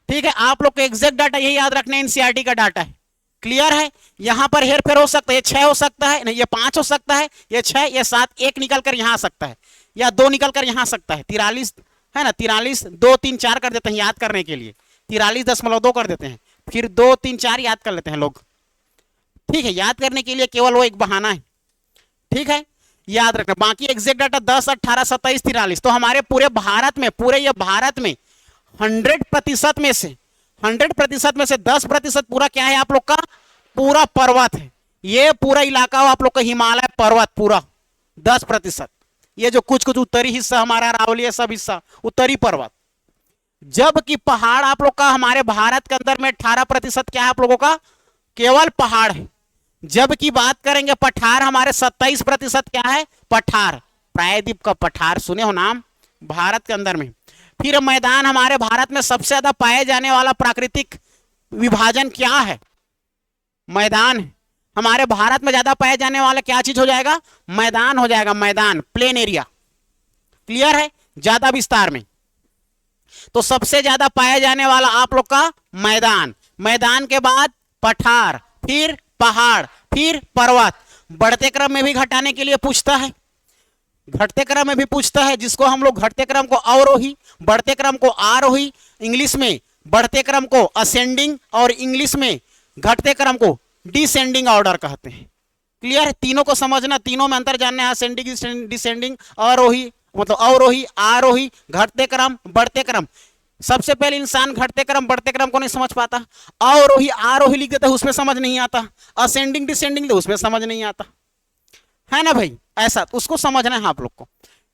ठीक है, आप लोग को एग्जैक्ट डाटा यही याद रखना है, एनसीईआरटी का डाटा है। क्लियर है? यहां पर हेर फेर हो सकता है, ये 6 हो सकता है, नहीं ये 5 हो सकता है, ये 6, ये 7, एक निकल कर यहां आ सकता है, या 2 निकल कर यहां आ सकता है। 43 है ना, 43, 2, 3, 4 कर देते हैं याद करने के लिए, 43.2 कर देते हैं, फिर 2, 3, 4 याद कर लेते हैं लोग। ठीक है, याद करने के लिए केवल वो एक बहाना है। ठीक है, याद रखना। बाकी एग्जैक्ट डाटा 10, 18, 27, 43। तो हमारे पूरे भारत में, पूरे ये भारत में 100% में से 100% में से 10% पूरा क्या है आप लोग का? पूरा पर्वत है। ये पूरा इलाका हो आप लोग का हिमालय पर्वत पूरा 10%। ये जो कुछ कुछ उत्तरी हिस्सा हमारा अरावली, सब हिस्सा उत्तरी पर्वत। जबकि पहाड़ आप लोग का हमारे भारत के अंदर में 18% क्या है आप लोगों का? केवल पहाड़ है। जबकि बात करेंगे पठार, हमारे 27% क्या है? पठार। प्रायद्वीप का पठार सुने हो नाम, भारत के अंदर में। फिर मैदान, हमारे भारत में सबसे ज्यादा पाए जाने वाला प्राकृतिक विभाजन क्या है? मैदान। हमारे भारत में ज्यादा पाए जाने वाला क्या चीज हो जाएगा? मैदान हो जाएगा, मैदान, प्लेन एरिया। क्लियर है? ज्यादा विस्तार में। तो सबसे ज्यादा पाया जाने वाला आप लोग का मैदान, मैदान के बाद पठार, फिर पहाड़, फिर पर्वत। बढ़ते क्रम में भी घटाने के लिए पूछता है, घटते क्रम में भी पूछता है, जिसको हम लोग घटते क्रम को अवरोही, बढ़ते क्रम को आरोही, इंग्लिश में बढ़ते क्रम को असेंडिंग और इंग्लिश में घटते क्रम को डिसेंडिंग ऑर्डर कहते हैं। क्लियर है? तीनों को समझना, तीनों में अंतर जानना है। असेंडिंग, डिसेंडिंग, अवरोही मतलब अवरोही, आरोही, घटते क्रम, बढ़ते क्रम। सबसे पहले इंसान घटते क्रम बढ़ते क्रम को नहीं समझ पाता, अवरोही आरोही लिख देता है, उसमें समझ नहीं आता, असेंडिंग डिसेंडिंग तो उसमें समझ नहीं आता, है ना भाई? ऐसा उसको समझना है आप लोग को।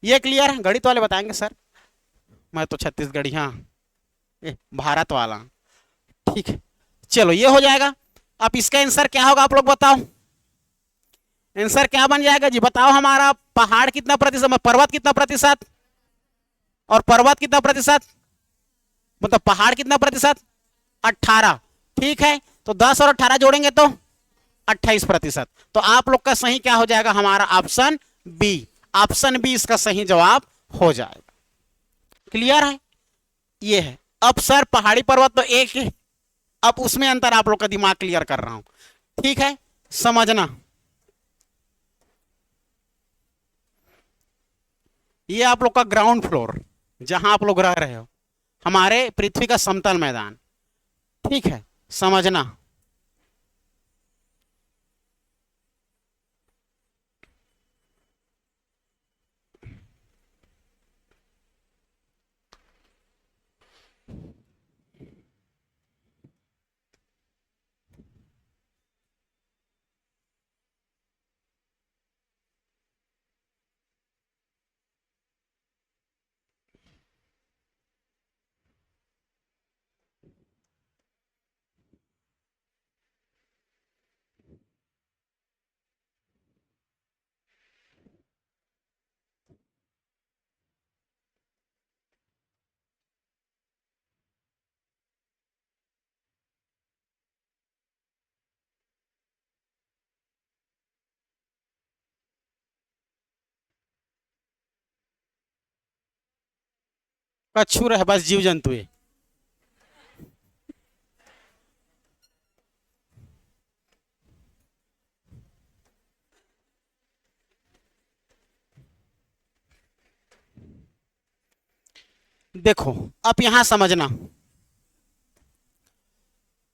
ये क्लियर है? गणित वाले बताएंगे सर, मैं तो छत्तीसगढ़ी, हाँ भारत वाला, ठीक है। चलो ये हो जाएगा। अब इसका आंसर क्या होगा आप लोग बताओ, आंसर क्या बन जाएगा जी? बताओ हमारा पहाड़ कितना प्रतिशत, पर्वत कितना प्रतिशत और पर्वत कितना प्रतिशत, मतलब पहाड़ कितना प्रतिशत? 18। ठीक है, तो 10 और 18 जोड़ेंगे तो 28%। तो आप लोग का सही क्या हो जाएगा? हमारा ऑप्शन बी, ऑप्शन बी इसका सही जवाब हो जाएगा। क्लियर है? ये है। अब सर पहाड़ी पर्वत तो एक है, अब उसमें अंतर आप लोग का दिमाग क्लियर कर रहा हूं, ठीक है, समझना। ये आप लोग का ग्राउंड फ्लोर, जहां आप लोग रह रहे हो, हमारे पृथ्वी का समतल मैदान, ठीक है, समझना। कछुर है बस, जीव जंतु है। देखो अब यहां समझना,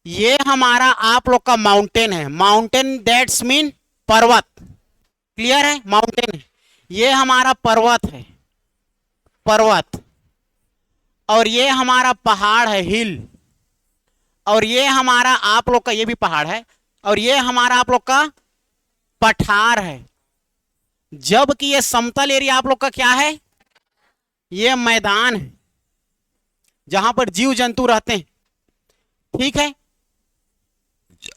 ये हमारा आप लोग का माउंटेन है, माउंटेन दैट्स मीन पर्वत। क्लियर है? माउंटेन है, ये हमारा पर्वत है, पर्वत। और ये हमारा पहाड़ है, हिल। और ये हमारा आप लोग का ये भी पहाड़ है, और ये हमारा आप लोग का पठार है। जबकि ये समतल एरिया आप लोग का क्या है? ये मैदान है, जहां पर जीव जंतु रहते हैं, ठीक है।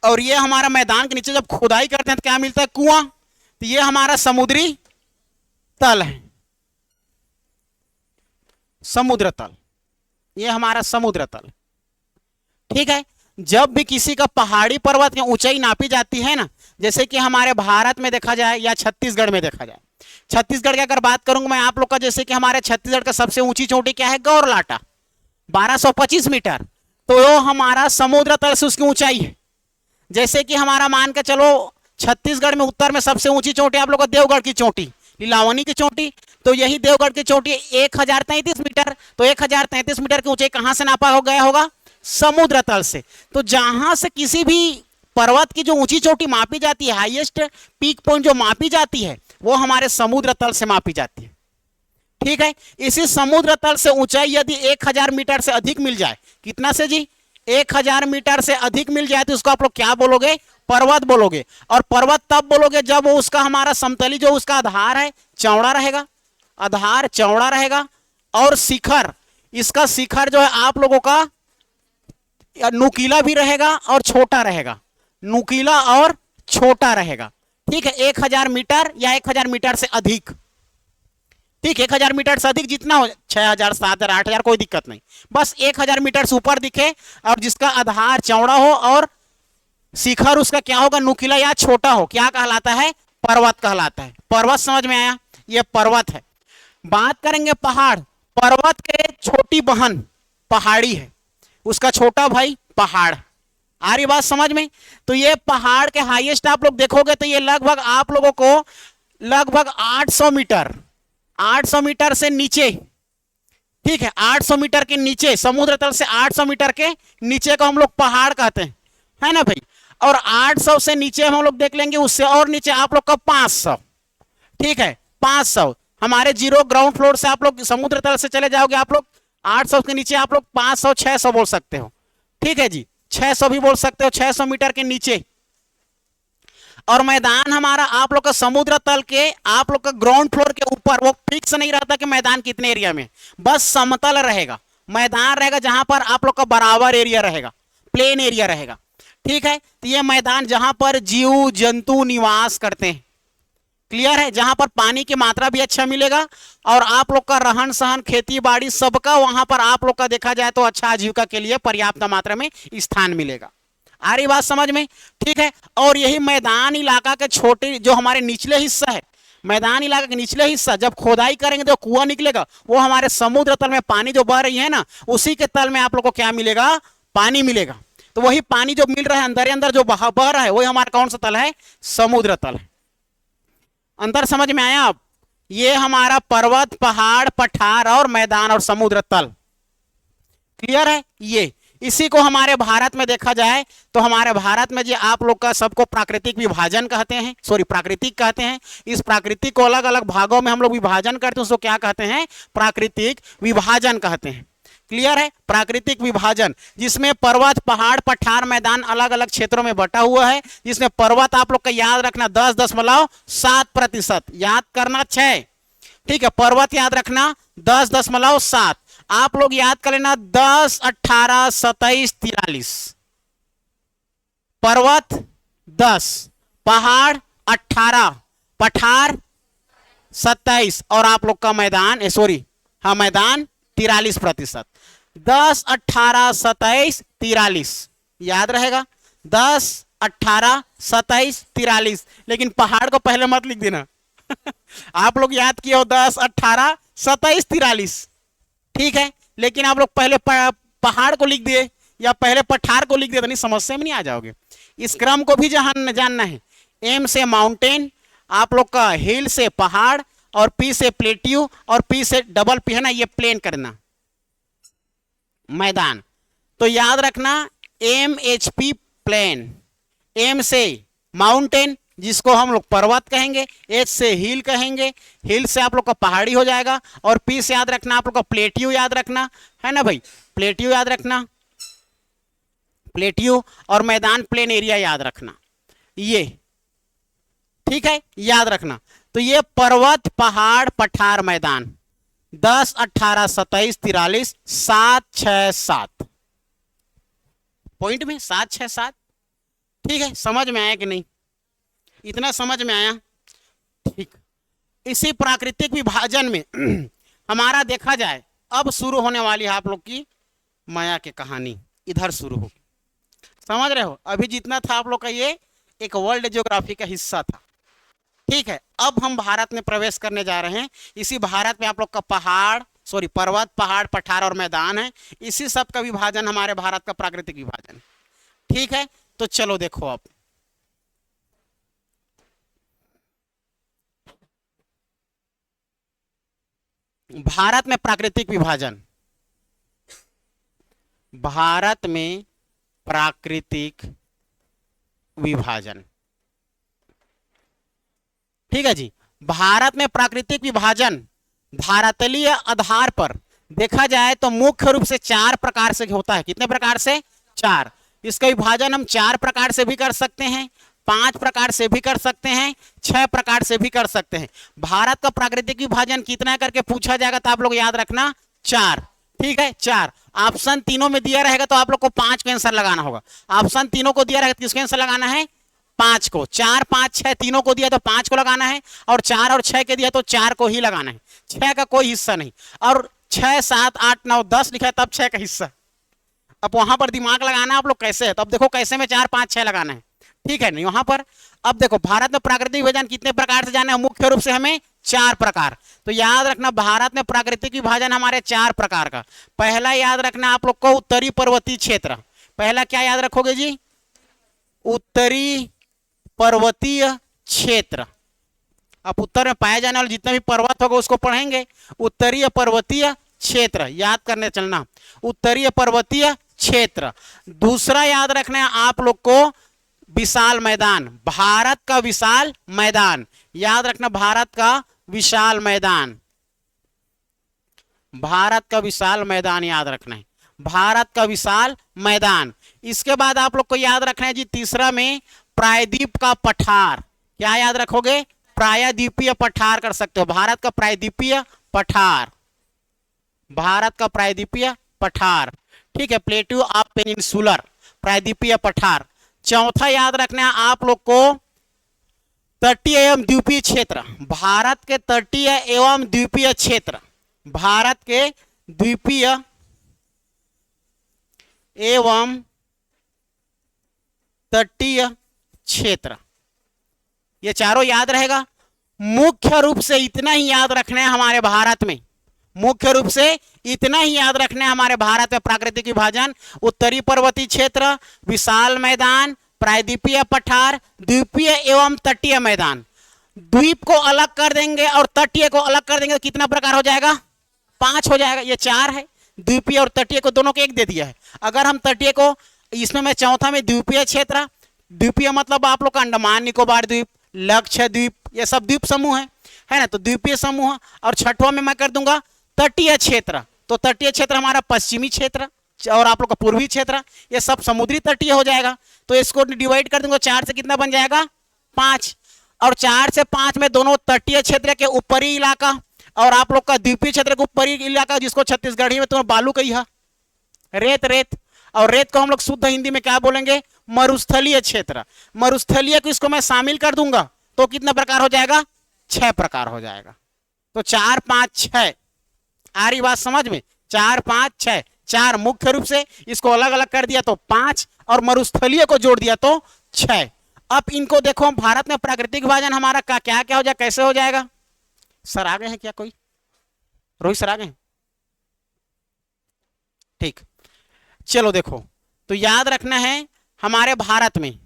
और ये हमारा मैदान के नीचे जब खुदाई करते हैं तो क्या मिलता है? कुआं। तो ये हमारा समुद्री तल है, समुद्र तल, ये हमारा समुद्र तल, ठीक है। जब भी किसी का पहाड़ी पर्वत की ऊंचाई नापी जाती है ना, जैसे कि हमारे भारत में देखा जाए या छत्तीसगढ़ में देखा जाए, छत्तीसगढ़ की अगर बात करूंगा मैं आप लोग का, जैसे कि हमारे छत्तीसगढ़ का सबसे ऊंची चोटी क्या है? गौरलाटा, 1225 मीटर। तो वो हमारा समुद्र तल से उसकी ऊंचाई है। जैसे कि हमारा मान के चलो छत्तीसगढ़ में उत्तर में सबसे ऊंची चोटी आप लोग का देवगढ़ की चोटी, लीलावनी की चोटी, तो यही देवगढ़ की चोटी 1033 मीटर। तो 1033 मीटर की ऊंचाई कहां से नापा हो गया होगा? समुद्र तल से। तो जहां से किसी भी पर्वत की जो ऊंची चोटी मापी जाती है, हाईएस्ट पीक पॉइंट जो मापी जाती है, वो हमारे समुद्र तल से मापी जाती है, ठीक है। इसी समुद्र तल से ऊंचाई यदि 1000 मीटर से अधिक मिल जाए, कितना से जी? 1000 मीटर से अधिक मिल जाए तो उसको आप लोग क्या बोलोगे? पर्वत बोलोगे। और पर्वत तब बोलोगे जब वो उसका हमारा समतली जो उसका आधार है चौड़ा रहेगा, आधार चौड़ा रहेगा, और शिखर, इसका शिखर जो है आप लोगों का नुकीला भी रहेगा और छोटा रहेगा, नुकीला और छोटा रहेगा, ठीक है। 1000 मीटर या 1000 मीटर से अधिक, ठीक, 1000 मीटर से अधिक जितना हो, 6000 7000 8000 कोई दिक्कत नहीं, बस 1000 मीटर से ऊपर दिखे और जिसका आधार चौड़ा हो और शिखर उसका क्या होगा? नुकीला या छोटा हो, क्या कहलाता है? पर्वत कहलाता है। पर्वत समझ में आया? ये पर्वत है। बात करेंगे पहाड़, पर्वत के छोटी बहन पहाड़ी है, उसका छोटा भाई पहाड़, आ रही बात समझ में? तो ये पहाड़ के हाईएस्ट आप लोग देखोगे तो ये लगभग आप लोगों को लगभग 800 मीटर, 800 मीटर से नीचे, ठीक है, 800 मीटर के नीचे, समुद्र तल से 800 मीटर के नीचे को हम लोग पहाड़ कहते हैं, है ना भाई। और 800 से नीचे हम लोग देख लेंगे, उससे और नीचे आप लोग का 500, ठीक है, 500 हमारे जीरो ग्राउंड फ्लोर से आप लोग समुद्र तल से चले जाओगे आप लोग 800 के नीचे आप लोग 500 600 बोल सकते हो, ठीक है जी, 600 भी बोल सकते हो, 600 मीटर के नीचे। और मैदान हमारा आप लोग का समुद्र तल के आप लोग का ग्राउंड फ्लोर के ऊपर, वो फिक्स नहीं रहता कि मैदान कितने एरिया में, बस समतल रहेगा, मैदान रहेगा जहां पर आप लोग का बराबर एरिया रहेगा, प्लेन एरिया रहेगा, ठीक है। तो ये मैदान जहां पर जीव जंतु निवास करते हैं, क्लियर है, जहां पर पानी की मात्रा भी अच्छा मिलेगा और आप लोग का रहन सहन खेती बाड़ी सबका वहां पर आप लोग का देखा जाए तो अच्छा आजीविका के लिए पर्याप्त मात्रा में स्थान मिलेगा। आ रही बात समझ में? ठीक है। और यही मैदान इलाका के छोटे जो हमारे निचले हिस्सा है, मैदान इलाका के निचले हिस्सा जब खोदाई करेंगे तो कुआं निकलेगा, वो हमारे समुद्र तल में पानी जो बह रही है ना, उसी के तल में आप लोग को क्या मिलेगा? पानी मिलेगा। तो वही पानी जो मिल रहा है अंदर अंदर जो बह रहा है, वही हमारा कौन सा तल है? समुद्र तल है। अंतर समझ में आया? अब ये हमारा पर्वत, पहाड़, पठार और मैदान और समुद्र तल, क्लियर है। ये इसी को हमारे भारत में देखा जाए तो हमारे भारत में जो आप लोग का सबको प्राकृतिक विभाजन कहते हैं, सॉरी प्राकृतिक कहते हैं। इस प्राकृतिक को अलग अलग भागों में हम लोग विभाजन करते हैं, उसको क्या कहते हैं? प्राकृतिक विभाजन कहते हैं। क्लियर है? प्राकृतिक विभाजन जिसमें पर्वत, पहाड़, पठार, मैदान अलग अलग क्षेत्रों में बटा हुआ है। जिसमें पर्वत आप लोग का याद रखना 10.7%, याद करना 6, ठीक है। पर्वत याद रखना 10.7, आप लोग याद कर लेना 10, 18, 27, 43। पर्वत 10, पहाड़ 18, पठार 27 और आप लोग का मैदान, सॉरी हाँ मैदान 43%। 10, 18, 27, 43 याद रहेगा। 10, 18, 27, 43, लेकिन पहाड़ को पहले मत लिख देना आप लोग याद किए हो 10, 18, 27, 43, ठीक है। लेकिन आप लोग पहले पहाड़ को लिख दिए या पहले पठार को लिख दिए तो नहीं, समस्या में नहीं आ जाओगे। इस क्रम को भी जानना है। एम से माउंटेन, आप लोग का हिल से पहाड़, और पी से प्लेट्यू, और पी से डबल पी है ना, ये प्लेन करना मैदान। तो याद रखना MHP प्लेन, एम से माउंटेन जिसको हम लोग पर्वत कहेंगे, एच से हिल कहेंगे, हिल से आप लोग का पहाड़ी हो जाएगा, और पी से याद रखना आप लोग का प्लेट्यू याद रखना है ना भाई, प्लेट्यू याद रखना, प्लेट्यू, और मैदान प्लेन एरिया याद रखना, ये ठीक है, याद रखना। तो ये पर्वत, पहाड़, पठार, मैदान 10, 18, 27, 43, 7, 6, 7 पॉइंट में 7, 6, 7, ठीक है। समझ में आया कि नहीं? इतना समझ में आया? ठीक। इसी प्राकृतिक विभाजन में हमारा देखा जाए अब शुरू होने वाली है आप लोग की माया की कहानी, इधर शुरू होगी। समझ रहे हो? अभी जितना था आप लोग का ये एक वर्ल्ड ज्योग्राफी का हिस्सा था, ठीक है। अब हम भारत में प्रवेश करने जा रहे हैं। इसी भारत में आप लोग का पर्वत, पहाड़, पठार और मैदान है। इसी सब का विभाजन हमारे भारत का प्राकृतिक विभाजन, ठीक है। तो चलो देखो अब भारत में प्राकृतिक विभाजन, भारत में प्राकृतिक विभाजन, ठीक है जी। भारत में प्राकृतिक विभाजन धरातलीय आधार पर देखा जाए तो मुख्य रूप से 4 प्रकार से होता है। कितने प्रकार से? 4। इसका विभाजन हम 4 प्रकार से भी कर सकते हैं, 5 प्रकार से भी कर सकते हैं, 6 प्रकार से भी कर सकते हैं। भारत का प्राकृतिक विभाजन कितना करके पूछा जाएगा तो आप लोग याद रखना 4, ठीक है। 4 ऑप्शन तीनों में दिया रहेगा तो आप लोग को 5 को आंसर लगाना होगा। ऑप्शन तीनों को दिया रहेगा तो किसको आंसर लगाना है? 5 को। 4, 5, 6 तीनों को दिया तो 5 को लगाना है, और 4 और 6 के दिया तो 4 को ही लगाना है, 6 का कोई हिस्सा नहीं। और 6, 7, 8, 9, 10 लिखा है तब 6 का हिस्सा। अब वहां पर दिमाग लगाना आप लोग कैसे है, तो अब देखो कैसे में 4, 5, 6 लगाना है, ठीक है नहीं वहां पर। अब देखो भारत में प्राकृतिक विभाजन कितने प्रकार से जाना है? मुख्य रूप से हमें 4 प्रकार। तो याद रखना भारत में प्राकृतिक विभाजन हमारे 4 प्रकार का। पहला याद रखना आप लोग को उत्तरी पर्वतीय क्षेत्र। पहला क्या याद रखोगे जी? उत्तरी पर्वतीय क्षेत्र। आप उत्तर में पाए जाने वाले जितने भी पर्वत होगा उसको पढ़ेंगे। उत्तरीय पर्वतीय क्षेत्र याद करने चलना, उत्तरीय पर्वतीय क्षेत्र। दूसरा याद रखना है आप लोग को विशाल मैदान, भारत का विशाल मैदान। याद रखना भारत का विशाल मैदान, भारत का विशाल मैदान याद रखना है, भारत का विशाल मैदान। इसके बाद आप लोग को याद रखना है जी तीसरा में प्रायद्वीप का पठार। क्या याद रखोगे? प्रायद्वीपीय पठार कर सकते हो, भारत का प्रायद्वीपीय पठार, भारत का प्रायद्वीपीय पठार। ठीक है, प्लेट्यू ऑफ पेनिनसुलर, प्रायद्वीपीय पठार। चौथा याद रखना है आप लोग को तटीय एवं द्वीपीय क्षेत्र, भारत के तटीय एवं द्वीपीय क्षेत्र, भारत के द्वीपीय एवं तटीय क्षेत्र। ये चारों याद रहेगा। मुख्य रूप से इतना ही याद रखना है हमारे भारत में, मुख्य रूप से इतना ही याद रखना है हमारे भारत में प्राकृतिक विभाजन, उत्तरी पर्वतीय क्षेत्र, विशाल मैदान, प्रायद्वीपीय पठार, द्वीपीय एवं तटीय मैदान। द्वीप को अलग कर देंगे और तटीय को अलग कर देंगे तो कितना प्रकार हो जाएगा? 5 हो जाएगा। ये 4 है, द्वीपीय और तटीय को दोनों को 1 दे दिया है। अगर हम तटीय को इसमें मैं चौथा में द्वीपीय क्षेत्र, द्वीपीय मतलब आप लोग का अंडमान निकोबार द्वीप, लक्षद्वीप, ये सब द्वीप समूह है ना, तो द्वीपीय समूह। और छठवां में मैं कर दूंगा तटीय क्षेत्र, तो तटीय क्षेत्र हमारा पश्चिमी क्षेत्र और आप लोग का पूर्वी क्षेत्र, ये सब समुद्री तटीय हो जाएगा। तो इसको डिवाइड कर दूंगा 4 से, कितना बन जाएगा? 5। और 4 से 5 में दोनों तटीय क्षेत्र के ऊपरी इलाका और आप लोग का द्वीपीय क्षेत्र के ऊपरी इलाका, जिसको छत्तीसगढ़ी में तुम्हें बालू कही है, रेत, रेत। और रेत को हम लोग शुद्ध हिंदी में क्या बोलेंगे? मरुस्थलीय क्षेत्र। मरुस्थलीय को इसको मैं शामिल कर दूंगा तो कितना प्रकार हो जाएगा? 6 प्रकार हो जाएगा। तो 4, 5, 6 आ रही बात समझ में? 4, 5, 6, 4 मुख्य रूप से, इसको अलग अलग कर दिया तो 5 और मरुस्थलीय को जोड़ दिया तो 6। अब इनको देखो, भारत में प्राकृतिक विभाजन हमारा क्या क्या हो जाएगा, कैसे हो जाएगा? सर आ गए हैं क्या कोई? रोहित सर आ गए? ठीक, चलो देखो, तो याद रखना है हमारे भारत में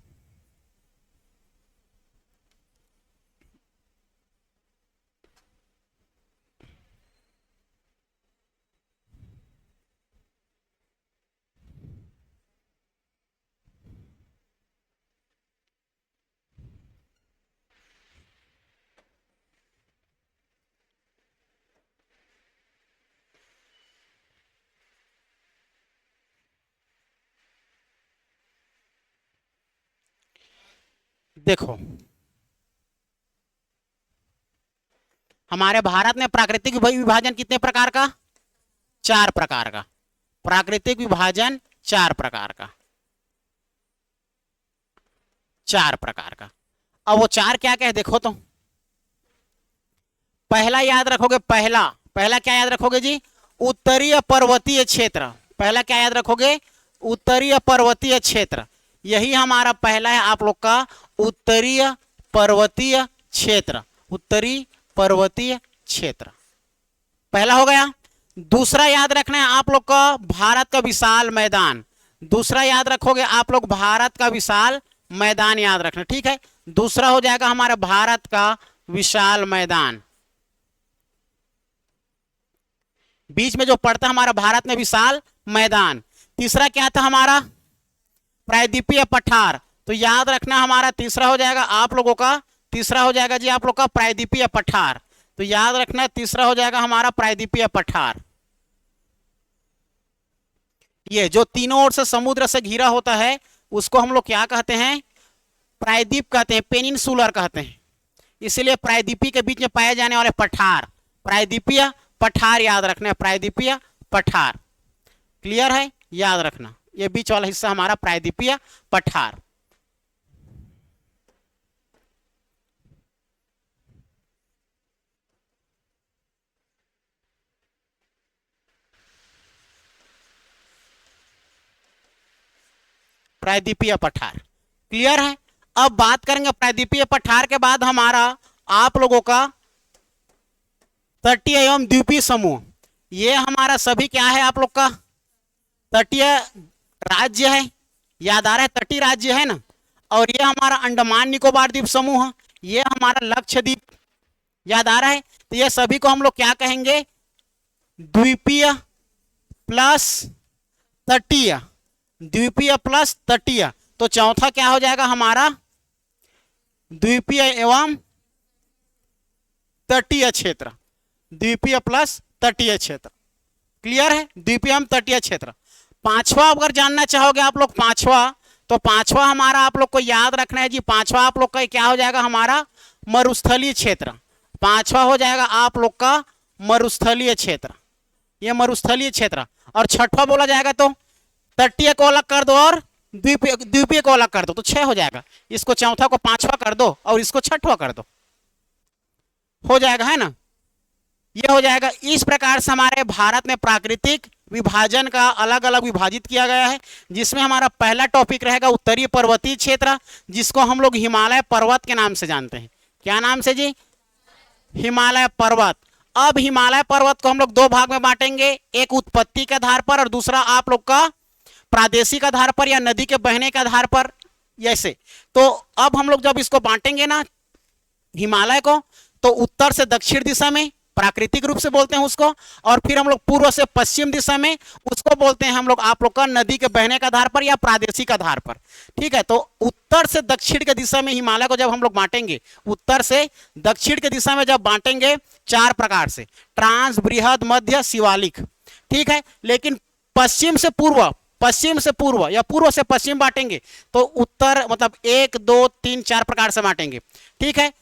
देखो, हमारे भारत में प्राकृतिक विभाजन कितने प्रकार का? 4 प्रकार का। प्राकृतिक विभाजन 4 प्रकार का, 4 प्रकार का। अब वो 4 क्या क्या है देखो तो। पहला याद रखोगे, पहला पहला क्या याद रखोगे जी? उत्तरीय पर्वतीय क्षेत्र। पहला क्या याद रखोगे? उत्तरीय पर्वतीय क्षेत्र। यही हमारा पहला है आप लोग का उत्तरीय पर्वतीय क्षेत्र, उत्तरी पर्वतीय क्षेत्र पहला हो गया। दूसरा याद रखना है आप लोग का भारत का विशाल मैदान। दूसरा याद रखोगे आप लोग भारत का विशाल मैदान याद रखना, ठीक है। दूसरा हो जाएगा हमारा भारत का विशाल मैदान। बीच में जो पड़ता है हमारा भारत में विशाल मैदान। तीसरा क्या था हमारा? प्रायद्वीपीय पठार। तो याद रखना हमारा तीसरा हो जाएगा आप लोगों का, तीसरा हो जाएगा जी आप लोग का प्रायद्वीपीय पठार। तो याद रखना तीसरा हो जाएगा हमारा प्रायद्वीपीय पठार। ये जो तीनों ओर से समुद्र से घिरा होता है उसको हम लोग क्या कहते हैं? प्रायद्वीप कहते हैं, पेनिनसुलर कहते हैं। इसीलिए प्रायद्वीपीय के बीच में पाए जाने वाले पठार प्रायद्वीपीय पठार याद रखना है, प्रायद्वीपीय पठार। क्लियर है? याद रखना ये बीच वाला हिस्सा हमारा प्रायद्वीपीय पठार। प्रायद्वीपीय पठार क्लियर है। अब बात करेंगे प्रायद्वीपीय पठार के बाद हमारा आप लोगों का तटीय एवं द्वीपीय समूह। ये हमारा सभी क्या है आप लोग का? तटीय राज्य है, याद आ रहा है? तटीय राज्य है ना। और ये हमारा अंडमान निकोबार द्वीप समूह, ये हमारा लक्षद्वीप, याद आ रहा है। तो ये सभी को हम लोग क्या कहेंगे, द्वीपीय प्लस तटीय, द्वीपीय प्लस तटीय। तो चौथा क्या हो जाएगा हमारा, द्वीपीय एवं तटीय क्षेत्र, द्वीपीय प्लस तटीय क्षेत्र। क्लियर है, द्वीपीय एवं तटीय क्षेत्र। पांचवा अगर जानना चाहोगे आप लोग पांचवा, तो पांचवा हमारा आप लोग को याद रखना है जी, पांचवा आप लोग का क्या हो जाएगा हमारा, मरुस्थलीय क्षेत्र। पांचवा हो जाएगा आप लोग का मरुस्थलीय क्षेत्र, ये मरुस्थलीय क्षेत्र। और छठवा बोला जाएगा तो तटीय को अलग कर दो और द्वीपीय को अलग कर दो, तो 6 हो जाएगा। इसको चौथा को पांचवा कर दो और इसको छठवा कर दो, हो जाएगा, है ना। ये हो जाएगा। इस प्रकार से हमारे भारत में प्राकृतिक विभाजन का अलग अलग विभाजित किया गया है, जिसमें हमारा पहला टॉपिक रहेगा उत्तरीय पर्वतीय क्षेत्र, जिसको हम लोग हिमालय पर्वत के नाम से जानते हैं। क्या नाम से जी, हिमालय पर्वत। अब हिमालय पर्वत को हम लोग दो भाग में बांटेंगे, एक उत्पत्ति के आधार पर और दूसरा आप लोग का प्रादेशिक आधार पर या नदी के बहने के आधार पर, ऐसे। तो अब हम लोग जब इसको बांटेंगे ना हिमालय को, तो उत्तर से दक्षिण दिशा में प्राकृतिक रूप से बोलते हैं उसको, और फिर हम लोग पूर्व से पश्चिम दिशा में उसको बोलते हैं हम लोग आप लोग का नदी के बहने के आधार पर या प्रादेशिक आधार पर। ठीक है, तो उत्तर से दक्षिण के दिशा में हिमालय को जब हम लोग बांटेंगे, उत्तर से दक्षिण के दिशा में जब बांटेंगे 4 प्रकार से, ट्रांस, बृहद, मध्य, शिवालिक। ठीक है, लेकिन पश्चिम से पूर्व या पूर्व से पश्चिम बांटेंगे तो उत्तर मतलब 1 2 3 4 प्रकार से बांटेंगे। ठीक है,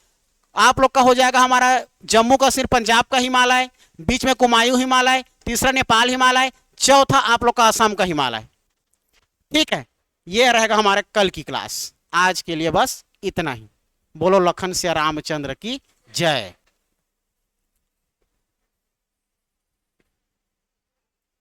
आप लोग का हो जाएगा हमारा जम्मू कश्मीर पंजाब का हिमालय, बीच में कुमायूं हिमालय, तीसरा नेपाल हिमालय, चौथा आप लोग का असम का हिमालय। ठीक है, ये रहेगा हमारे कल की क्लास। आज के लिए बस इतना ही। बोलो लखन सिया रामचंद्र की जय।